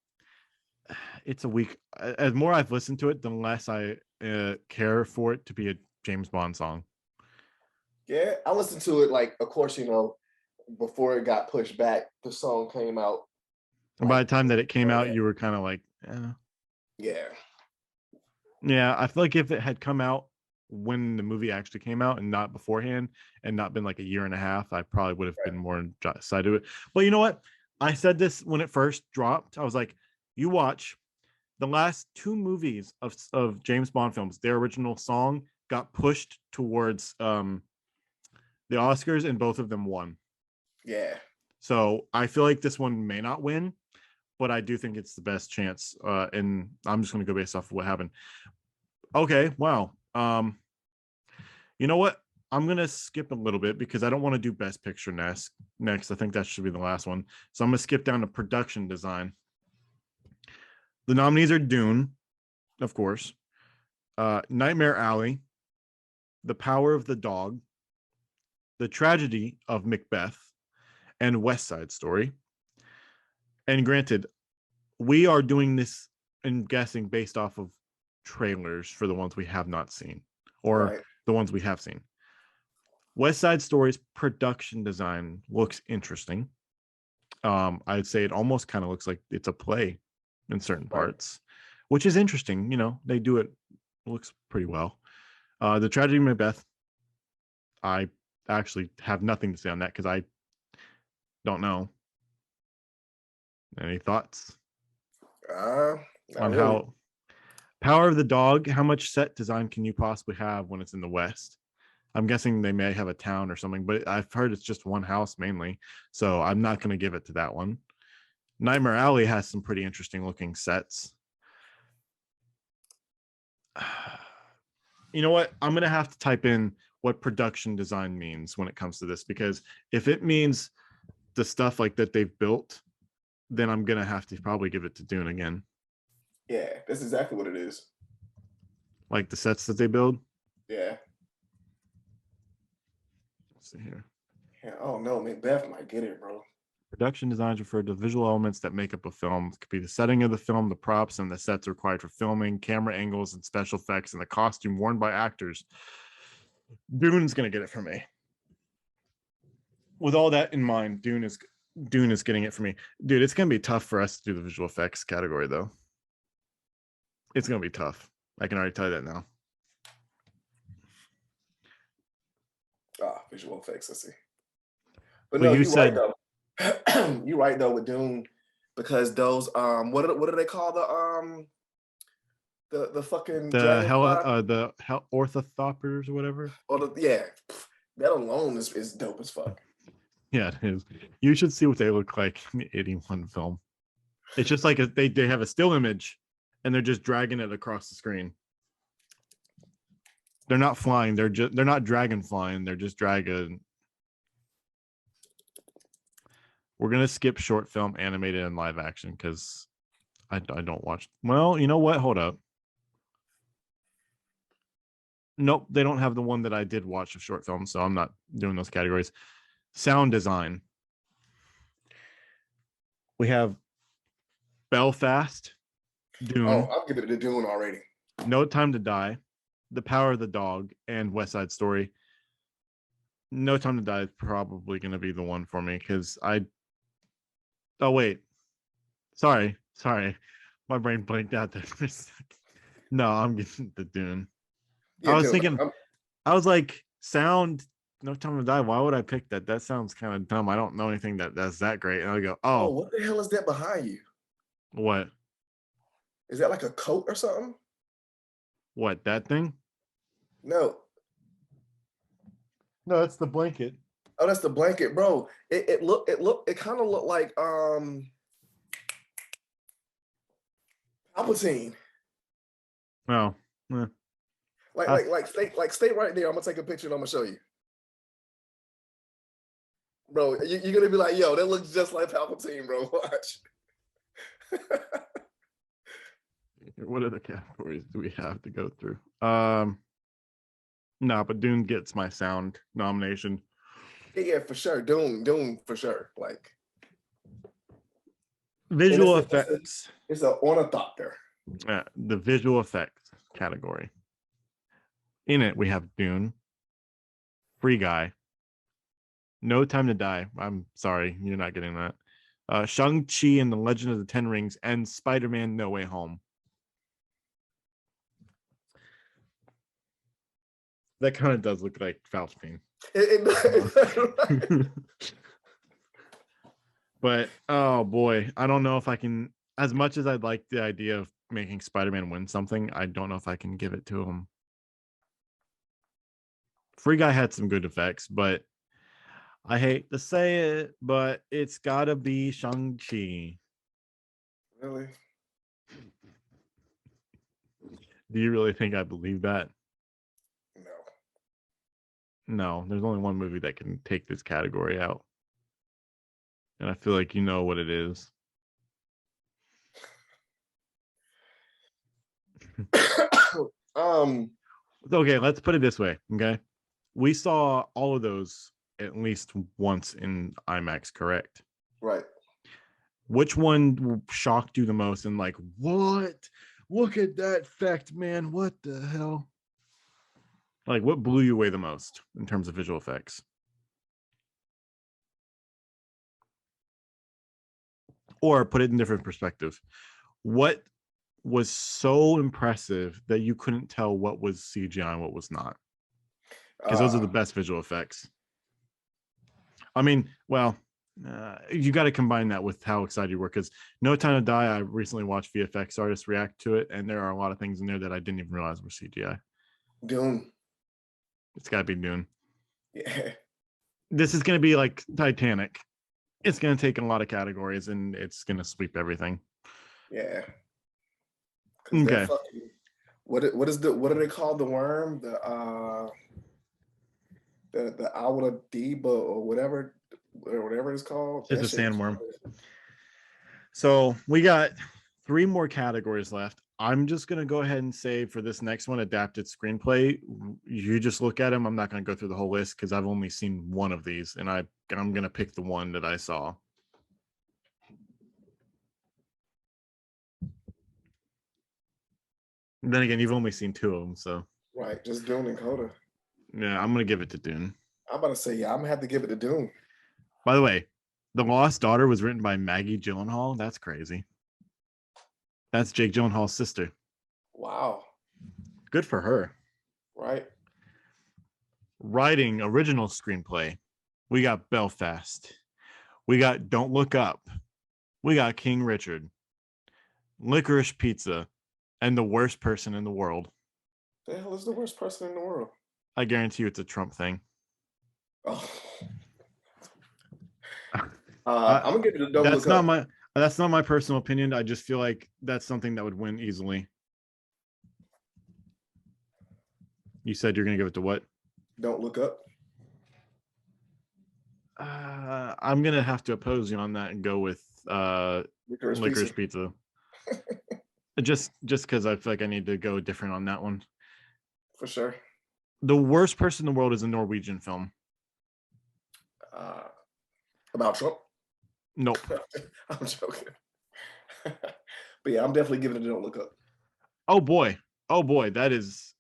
it's a weak. As more I've listened to it, the less I care for it to be a James Bond song. Yeah, I listened to it like, of course, before it got pushed back, the song came out. And by the time that it came out, you were kind of like, yeah. Yeah, I feel like if it had come out when the movie actually came out and not beforehand and not been like a year and a half, I probably would have been more excited to it. But you know what? I said this when it first dropped. I was like, you watch the last two movies of James Bond films, their original song got pushed towards the Oscars and both of them won. Yeah. So I feel like this one may not win, but I do think it's the best chance. And I'm just going to go based off of what happened. Okay, wow. You know what? I'm gonna skip a little bit because I don't want to do Best Picture next. I think that should be the last one. So I'm gonna skip down to production design. The nominees are Dune, of course, Nightmare Alley, The Power of the Dog, The Tragedy of Macbeth, and West Side Story. And granted, we are doing this and guessing based off of trailers for the ones we have not seen or the ones we have seen. West Side Story's production design looks interesting. I'd say it almost kind of looks like it's a play in certain parts, which is interesting. They do it looks pretty well. The Tragedy of Macbeth, I actually have nothing to say on that because I don't know. Any thoughts on really. How Power of the Dog? How much set design can you possibly have when it's in the West? I'm guessing they may have a town or something, but I've heard it's just one house mainly. So I'm not going to give it to that one. Nightmare Alley has some pretty interesting looking sets. You know what? I'm going to have to type in what production design means when it comes to this, because if it means the stuff like that they've built, then I'm going to have to probably give it to Dune again. Yeah, that's exactly what it is. Like the sets that they build? Yeah. Let's see here. Yeah, oh no, Macbeth might get it, bro. Production designs refer to visual elements that make up a film. It could be the setting of the film, the props and the sets required for filming, camera angles and special effects, and the costume worn by actors. Dune's going to get it for me. With all that in mind, Dune is getting it for me. Dude, it's going to be tough for us to do the visual effects category, though. It's going to be tough. I can already tell you that now. Visual effects, let's see. But no, you said... right, though. You're right, though, with Dune, because those, what do they call the fucking the orthopters or whatever? Yeah, that alone is dope as fuck. Yeah, it is. You should see what they look like in the 81 film. It's just like they have a still image and they're just dragging it across the screen. They're not flying. They're not dragon flying. They're just dragging. We're gonna skip short film, animated, and live action because I don't watch. Well, you know what? Hold up. Nope, they don't have the one that I did watch of short film, so I'm not doing those categories. Sound design. We have Belfast, Dune. Oh, I'll give it to Dune already. No Time to Die, The Power of the Dog, and West Side Story. No Time to Die is probably going to be the one for me because oh wait, sorry, my brain blanked out there for a second. No, I'm getting the Dune. Yeah, I was thinking, I was like, sound. No Time to Die. Why would I pick that? That sounds kind of dumb. I don't know anything that's that great. And I go, oh, what the hell is that behind you? What? Is that like a coat or something? What, that thing? No. No, that's the blanket. Oh, that's the blanket, bro. It kind of looked like Palpatine. Oh, eh. Stay right there. I'm gonna take a picture and I'm gonna show you. Bro, you're gonna be like, yo, that looks just like Palpatine, bro. Watch. What other categories do we have to go through? No, but Dune gets my sound nomination. Yeah, for sure. Dune for sure. Like Visual effects. It's an ornithopter. The visual effects category. In it, we have Dune, Free Guy, No Time to Die. I'm sorry, you're not getting that. Shang-Chi and the Legend of the Ten Rings, and Spider-Man No Way Home. That kind of does look like Palpatine. But oh boy, I don't know if I can. As much as I'd like the idea of making Spider-Man win something, I don't know if I can give it to him. Free Guy had some good effects, but I hate to say it, but it's gotta be Shang-Chi. Really? Do you really think I believe that? No. No, there's only one movie that can take this category out. And I feel like you know what it is. Okay, let's put it this way. Okay. We saw all of those at least once in IMAX, correct? Right. Which one shocked you the most and like, what? Look at that effect, man. What the hell? Like, what blew you away the most in terms of visual effects? Or put it in different perspective. What was so impressive that you couldn't tell what was CGI and what was not? Because those are the best visual effects. I mean, well, you got to combine that with how excited you were, because No Time to Die, I recently watched VFX artists react to it, and there are a lot of things in there that I didn't even realize were CGI. Dune. It's got to be Dune. Yeah. This is going to be like Titanic. It's going to take a lot of categories, and it's going to sweep everything. Yeah. Okay. What do they call the worm? The Aula Diba or whatever it's called. It's a sandworm. So we got 3 more categories left. I'm just going to go ahead and say for this next one, adapted screenplay, you just look at them. I'm not going to go through the whole list because I've only seen one of these, and I'm going to pick the one that I saw. And then again, you've only seen 2 of them, so. Right, just Dune and Coda. Yeah, I'm going to give it to Dune. I'm about to say, yeah, I'm going to have to give it to Dune. By the way, The Lost Daughter was written by Maggie Gyllenhaal. That's crazy. That's Jake Gyllenhaal's sister. Wow. Good for her. Right. Writing original screenplay, we got Belfast. We got Don't Look Up. We got King Richard, Licorice Pizza, and The Worst Person in the World. The hell is the worst person in the world? I guarantee you it's a Trump thing. Oh. I'm gonna give it a Don't Look Up. That's not my personal opinion. I just feel like that's something that would win easily. You said you're gonna give it to what? Don't Look Up. I'm gonna have to oppose you on that and go with Licorice Pizza. just because I feel like I need to go different on that one. For sure. The Worst Person in the World is a Norwegian film. About Trump? Nope. I'm joking. But yeah, I'm definitely giving it a Don't Look Up. Oh boy, that is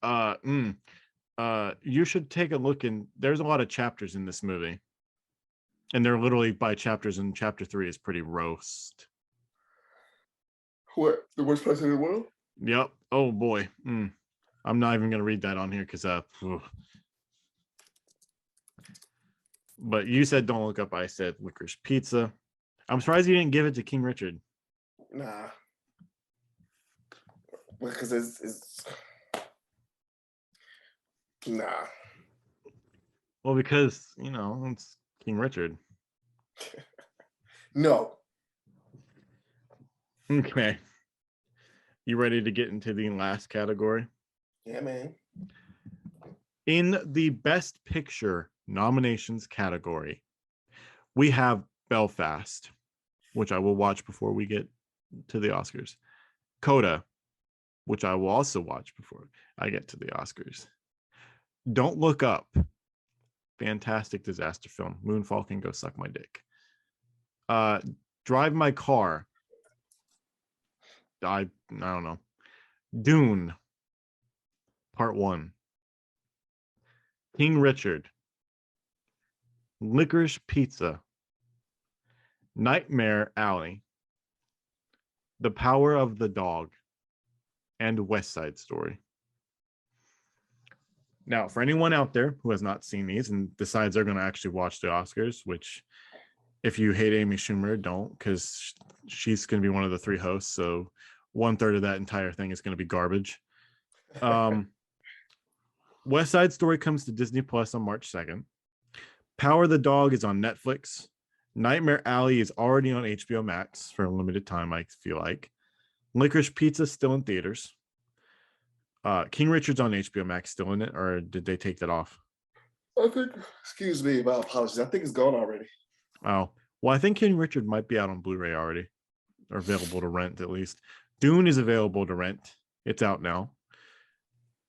you should take a look, and there's a lot of chapters in this movie, and they're literally by chapters, and chapter 3 is pretty roast. What, the worst person in the world? Yep. Oh boy. I'm not even gonna read that on here because but you said Don't Look Up. I said Licorice Pizza. I'm surprised you didn't give it to King Richard. Nah. Because it's Nah. Well, because it's King Richard. No. Okay. You ready to get into the last category? Yeah, man. In the Best Picture nominations category, we have Belfast, which I will watch before we get to the Oscars. Coda, which I will also watch before I get to the Oscars. Don't Look Up, fantastic disaster film. Moonfall can go suck my dick. Drive My Car. I don't know. Dune, Part 1. King Richard. Licorice Pizza. Nightmare Alley. The Power of the Dog. And West Side Story. Now, for anyone out there who has not seen these and decides they're going to actually watch the Oscars, which if you hate Amy Schumer, don't, because she's going to be one of the 3 hosts. So 1/3 of that entire thing is going to be garbage. West Side Story comes to Disney Plus on March 2nd. Power of the Dog is on Netflix. Nightmare Alley is already on HBO Max for a limited time, I feel like. Licorice Pizza still in theaters. King Richard's on HBO Max still in it, or did they take that off? I think, excuse me, my apologies. I think it's gone already. Oh, well, I think King Richard might be out on Blu-ray already, or available to rent at least. Dune is available to rent. It's out now.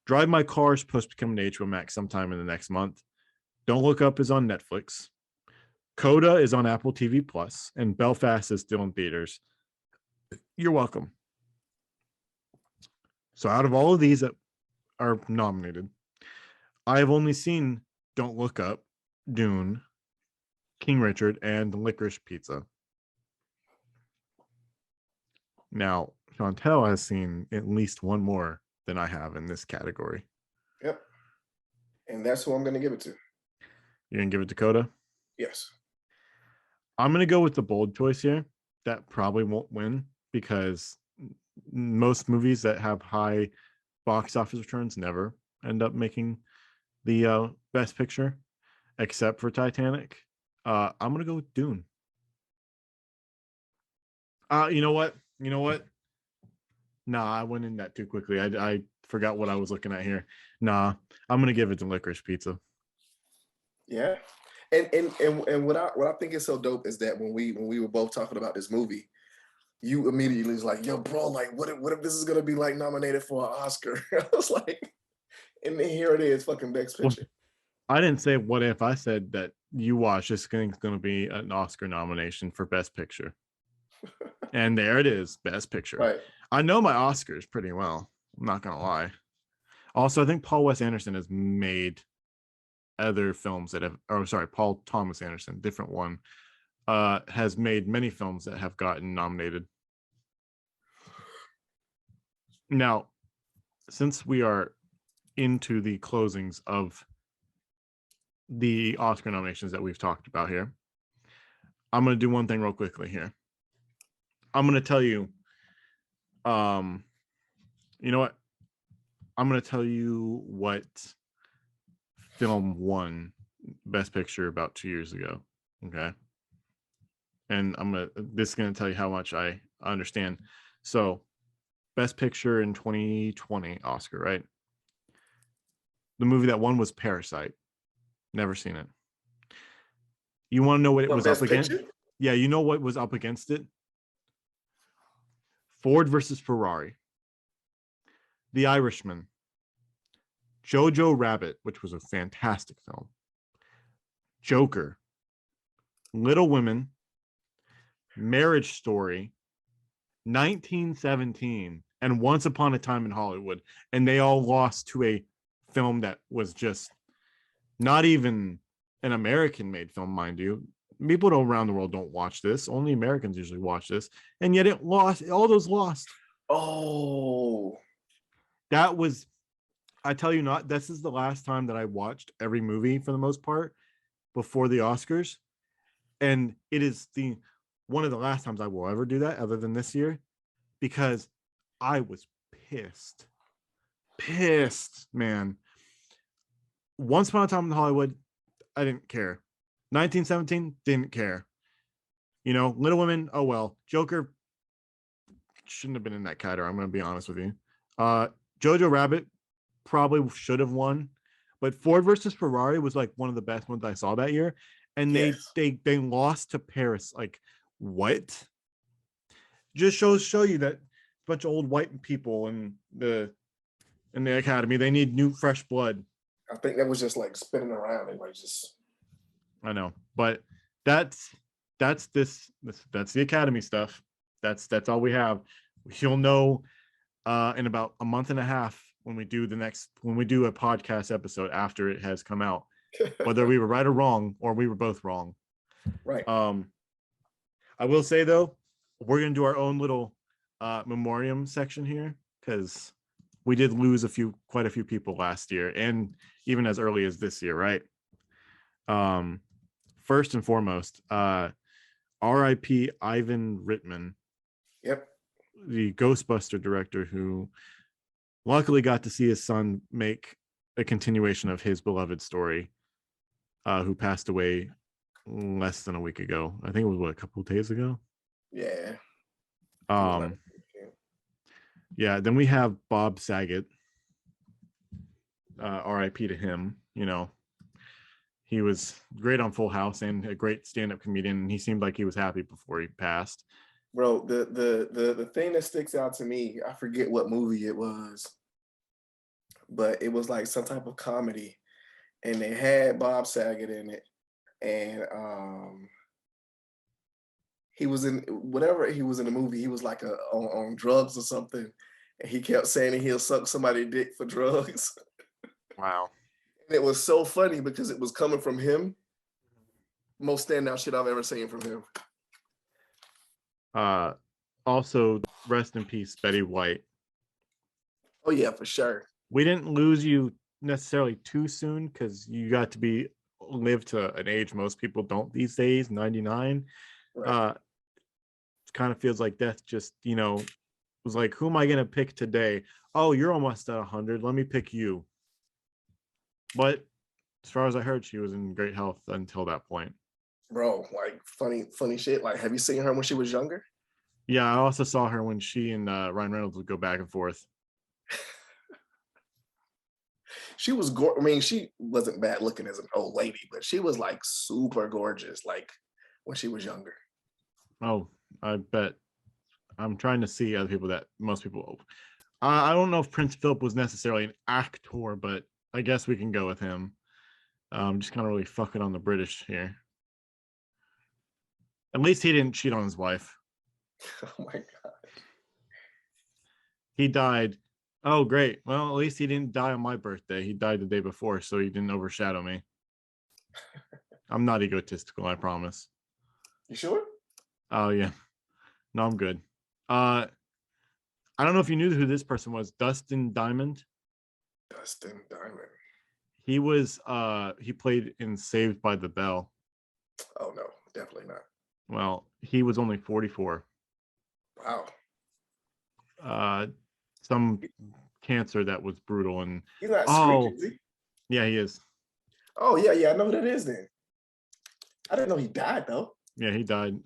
Drive My Car is supposed to come to HBO Max sometime in the next month. Don't Look Up is on Netflix. Coda is on Apple TV Plus, and Belfast is still in theaters. You're welcome. So out of all of these that are nominated, I have only seen Don't Look Up, Dune, King Richard, and Licorice Pizza. Now, Chantel has seen at least one more than I have in this category. Yep. And that's who I'm going to give it to. You're going to give it to Coda? Yes. I'm going to go with the bold choice here. That probably won't win because most movies that have high box office returns never end up making the Best Picture, except for Titanic. I'm going to go with Dune. You know what? Nah, I went in that too quickly. I forgot what I was looking at here. Nah, I'm going to give it to Licorice Pizza. Yeah. And what I think is so dope is that when we were both talking about this movie, you immediately was like, yo, bro, like what if this is gonna be like nominated for an Oscar? I was like, and then here it is, fucking Best Picture. I didn't say what if. I said that you watch this thing's going to be an Oscar nomination for Best Picture. And there it is, Best Picture. Right. I know my Oscars pretty well. I'm not going to lie. Also, I think Paul Wes Anderson has made other films that have, Paul Thomas Anderson, different one, has made many films that have gotten nominated. Now, since we are into the closings of the Oscar nominations that we've talked about here, I'm going to do one thing real quickly here. I'm going to tell you, you know what? I'm going to tell you what film won Best Picture about 2 years ago. Okay. And this is going to tell you how much I understand. So, Best Picture in 2020 Oscar, right? The movie that won was Parasite. Never seen it. You want to know what it was up against? Yeah, you know what was up against it? Ford versus Ferrari, The Irishman, Jojo Rabbit, which was a fantastic film, Joker, Little Women, Marriage Story, 1917, and Once Upon a Time in Hollywood. And they all lost to a film that was just not even an American-made film, mind you. People around the world don't watch this. Only Americans usually watch this. And yet it lost. All those lost. Oh. That was, I tell you not, this is the last time that I watched every movie for the most part before the Oscars. And it is one of the last times I will ever do that other than this year, because I was pissed, man. Once Upon a Time in Hollywood, I didn't care. 1917, didn't care. Little Women, oh well. Joker shouldn't have been in that category. I'm going to be honest with you. Jojo Rabbit probably should have won, but Ford versus Ferrari was like one of the best ones I saw that year, and Yes. they lost to Paris. Like what? Just show you that bunch of old white people in the academy. They need new fresh blood. I think that was just like spinning around and like just. I know, but that's that's that's the academy stuff. That's all we have. You'll know in about a month and a half when we do a podcast episode after it has come out, whether we were right or wrong, or we were both wrong. Right. I will say though, we're gonna do our own little memoriam section here because we did lose quite a few people last year, and even as early as this year, right? First and foremost, R.I.P. Ivan Reitman. Yep. The Ghostbuster director who luckily got to see his son make a continuation of his beloved story, who passed away less than a week ago. I think it was a couple of days ago. Yeah. Yeah. Then we have Bob Saget. R.I.P. to him. He was great on Full House and a great stand-up comedian. And he seemed like he was happy before he passed. Bro, the thing that sticks out to me, I forget what movie it was, but it was like some type of comedy, and they had Bob Saget in it, and he was in whatever he was in the movie. He was like on drugs or something, and he kept saying he'll suck somebody's dick for drugs. Wow. And it was so funny because it was coming from him. Most standout shit I've ever seen from him. Also, rest in peace, Betty White. Oh yeah, for sure. We didn't lose you necessarily too soon because you got to live to an age most people don't these days, 99. Right. It kind of feels like death just, was like, who am I going to pick today? Oh, you're almost at 100. Let me pick you. But as far as I heard, she was in great health until that point. Bro, like funny shit. Like, have you seen her when she was younger? Yeah, I also saw her when she and Ryan Reynolds would go back and forth. She was I mean, she wasn't bad looking as an old lady, but she was like super gorgeous, like when she was younger. Oh, I bet. I'm trying to see other people that most people. I don't know if Prince Philip was necessarily an actor, but I guess we can go with him. Just kind of really fucking on the British here. At least he didn't cheat on his wife. Oh my god. He died. Oh, great. Well, at least he didn't die on my birthday. He died the day before, so he didn't overshadow me. I'm not egotistical, I promise. You sure? Oh yeah. No, I'm good. I don't know if you knew who this person was. Dustin Diamond. Dustin Diamond. He was he played in Saved by the Bell. Oh no, definitely not. Well, he was only 44. Wow. Some cancer that was brutal, and He's not Screech, is he? Yeah, he is. Oh yeah, I know who that is then. I didn't know he died though. Yeah, he died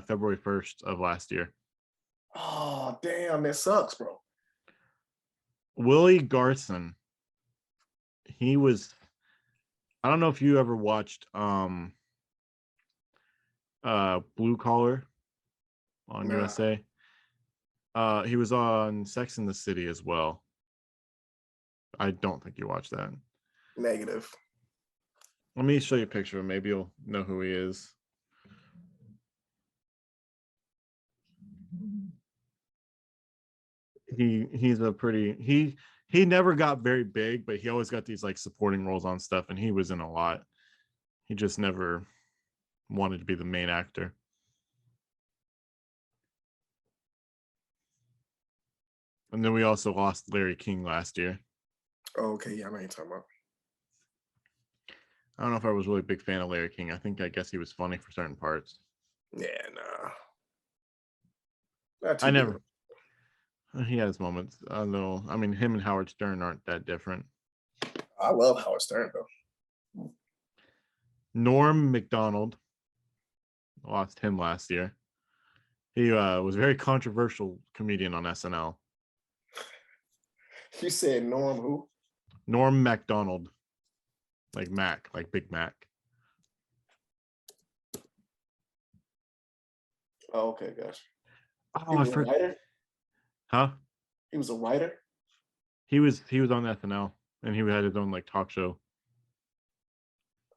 February 1st of last year. Oh damn, that sucks, bro. Willie Garson. He was, I don't know if you ever watched Blue Collar on USA. He was on Sex and the City as well. I don't think you watched that. Negative. Let me show you a picture of him. Maybe you'll know who he is. He's a pretty he never got very big, but he always got these like supporting roles on stuff, and he was in a lot. He just never wanted to be the main actor. And then we also lost Larry King last year. Oh, okay, yeah, I know what you're talking about. I don't know if I was really a big fan of Larry King. I guess he was funny for certain parts. Yeah, nah. I never. He has moments, although I mean, him and Howard Stern aren't that different. I love Howard Stern though. Norm Macdonald, lost him last year. He was a very controversial comedian on SNL. You said Norm who? Norm Macdonald, like Mac, like Big Mac. Oh, okay, gotcha. Oh, He was a writer. Huh? He was a writer. He was on SNL, and he had his own like talk show.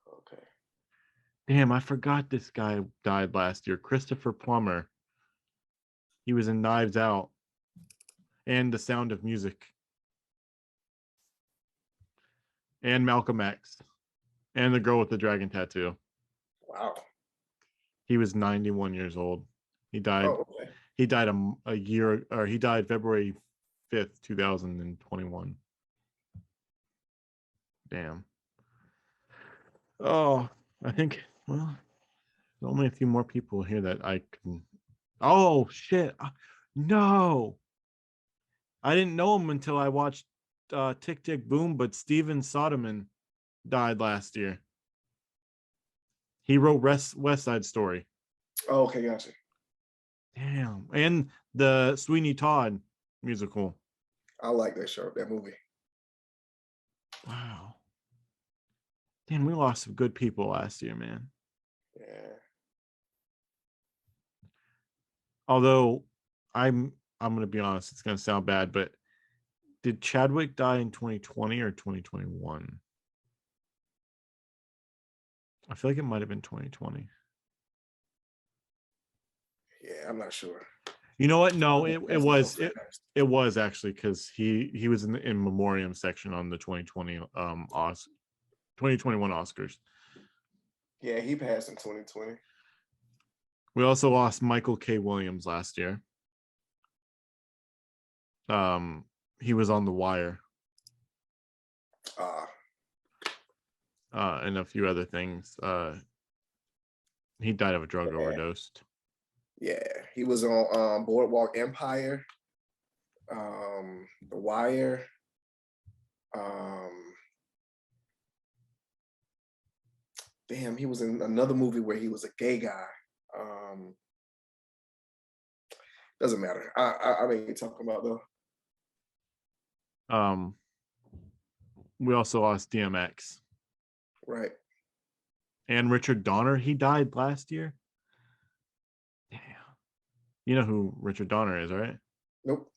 Okay. Damn, I forgot this guy died last year. Christopher Plummer. He was in Knives Out and The Sound of Music and Malcolm X and The Girl with the Dragon Tattoo. Wow. He was 91 years old. He died. Oh, okay. He died a year, or he died February 5th, 2021. Damn. Oh, I think, well, there's only a few more people here that I can. Oh, shit. No. I didn't know him until I watched Tick Tick Boom, but Steven Soderman died last year. He wrote West Side Story. Oh, okay, gotcha. Damn. And the Sweeney Todd musical. I like that show, that movie. Wow. Damn, we lost some good people last year, man. Yeah. Although I'm gonna be honest, it's gonna sound bad, but did Chadwick die in 2020 or 2021? I feel like it might have been 2020. Yeah, I'm not sure. You know what? No, it was actually, because he was in the in memoriam section on the 2020 2021 Oscars. Yeah, he passed in 2020. We also lost Michael K. Williams last year. He was on The Wire. And a few other things. He died of a drug overdose. Yeah, he was on Boardwalk Empire, The Wire. Damn, he was in another movie where he was a gay guy. Doesn't matter. I mean, you're talking about though. We also lost DMX. Right. And Richard Donner, he died last year. Damn. You know who Richard Donner is, right? Nope.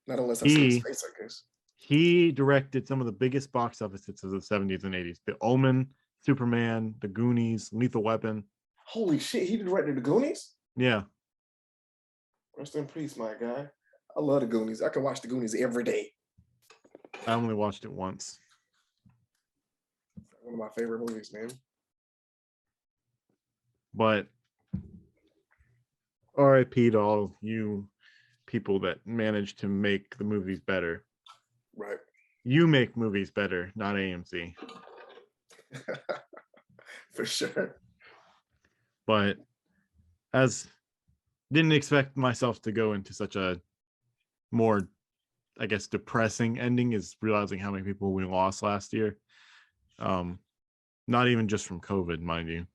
Not unless I see his face, I guess. He directed some of the biggest box office hits of the 70s and 80s. The Omen, Superman, The Goonies, Lethal Weapon. Holy shit, he directed The Goonies? Yeah. Rest in peace, my guy. I love The Goonies. I can watch The Goonies every day. I only watched it once. One of my favorite movies, man. But RIP to all you people that managed to make the movies better. Right. You make movies better, not AMC. For sure. But as didn't expect myself to go into such a more, I guess, depressing ending, is realizing how many people we lost last year. Not even just from COVID, mind you.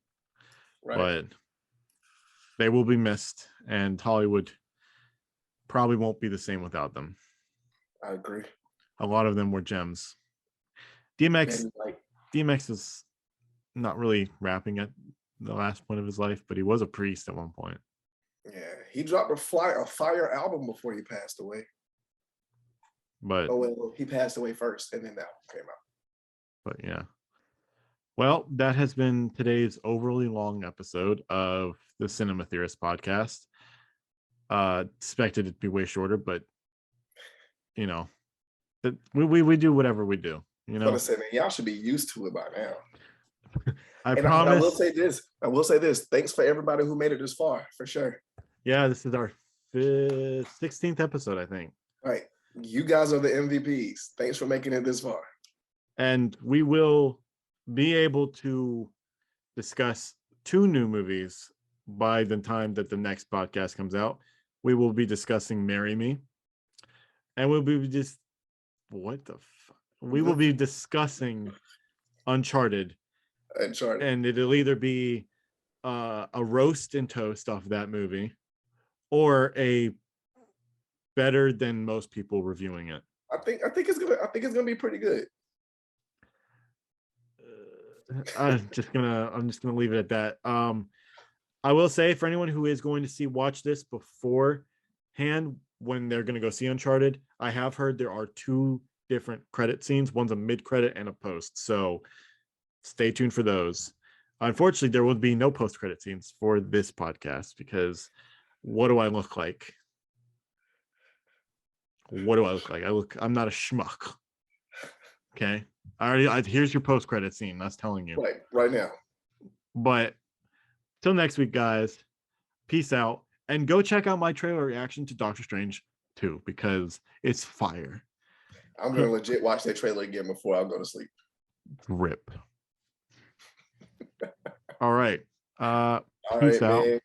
Right. But they will be missed, and Hollywood probably won't be the same without them. I agree. A lot of them were gems. DMX is not really rapping at the last point of his life, but he was a priest at one point. Yeah, he dropped a fire album before he passed away. But well, he passed away first, and then that came out. But yeah. Well, that has been today's overly long episode of the Cinema Theorist podcast. Expected it to be way shorter, but you know, we do whatever we do. You know, I was gonna say, man, y'all should be used to it by now. I promise. I will say this. Thanks for everybody who made it this far, for sure. Yeah, this is our 16th episode, I think. Right. You guys are the MVPs. Thanks for making it this far. And we will be able to discuss 2 new movies by the time that the next podcast comes out. We will be discussing Marry Me. And we'll be just, what the fuck? we will be discussing Uncharted, Uncharted. and it'll either be a roast and toast off that movie, or a better than most people reviewing it. I think it's gonna be pretty good. I'm just gonna leave it at that. I will say, for anyone who is going to watch this beforehand when they're going to go see Uncharted, I have heard there are 2 different credit scenes. One's a mid-credit and a post, so stay tuned for those. Unfortunately, there will be no post-credit scenes for this podcast because what do I look like? What do I look like? I'm not a schmuck. Okay. Here's your post-credit scene. That's telling you. Right now. But till next week, guys. Peace out. And go check out my trailer reaction to Doctor Strange 2 because it's fire. I'm gonna legit watch that trailer again before I go to sleep. Rip. All right. All Peace right, out. man.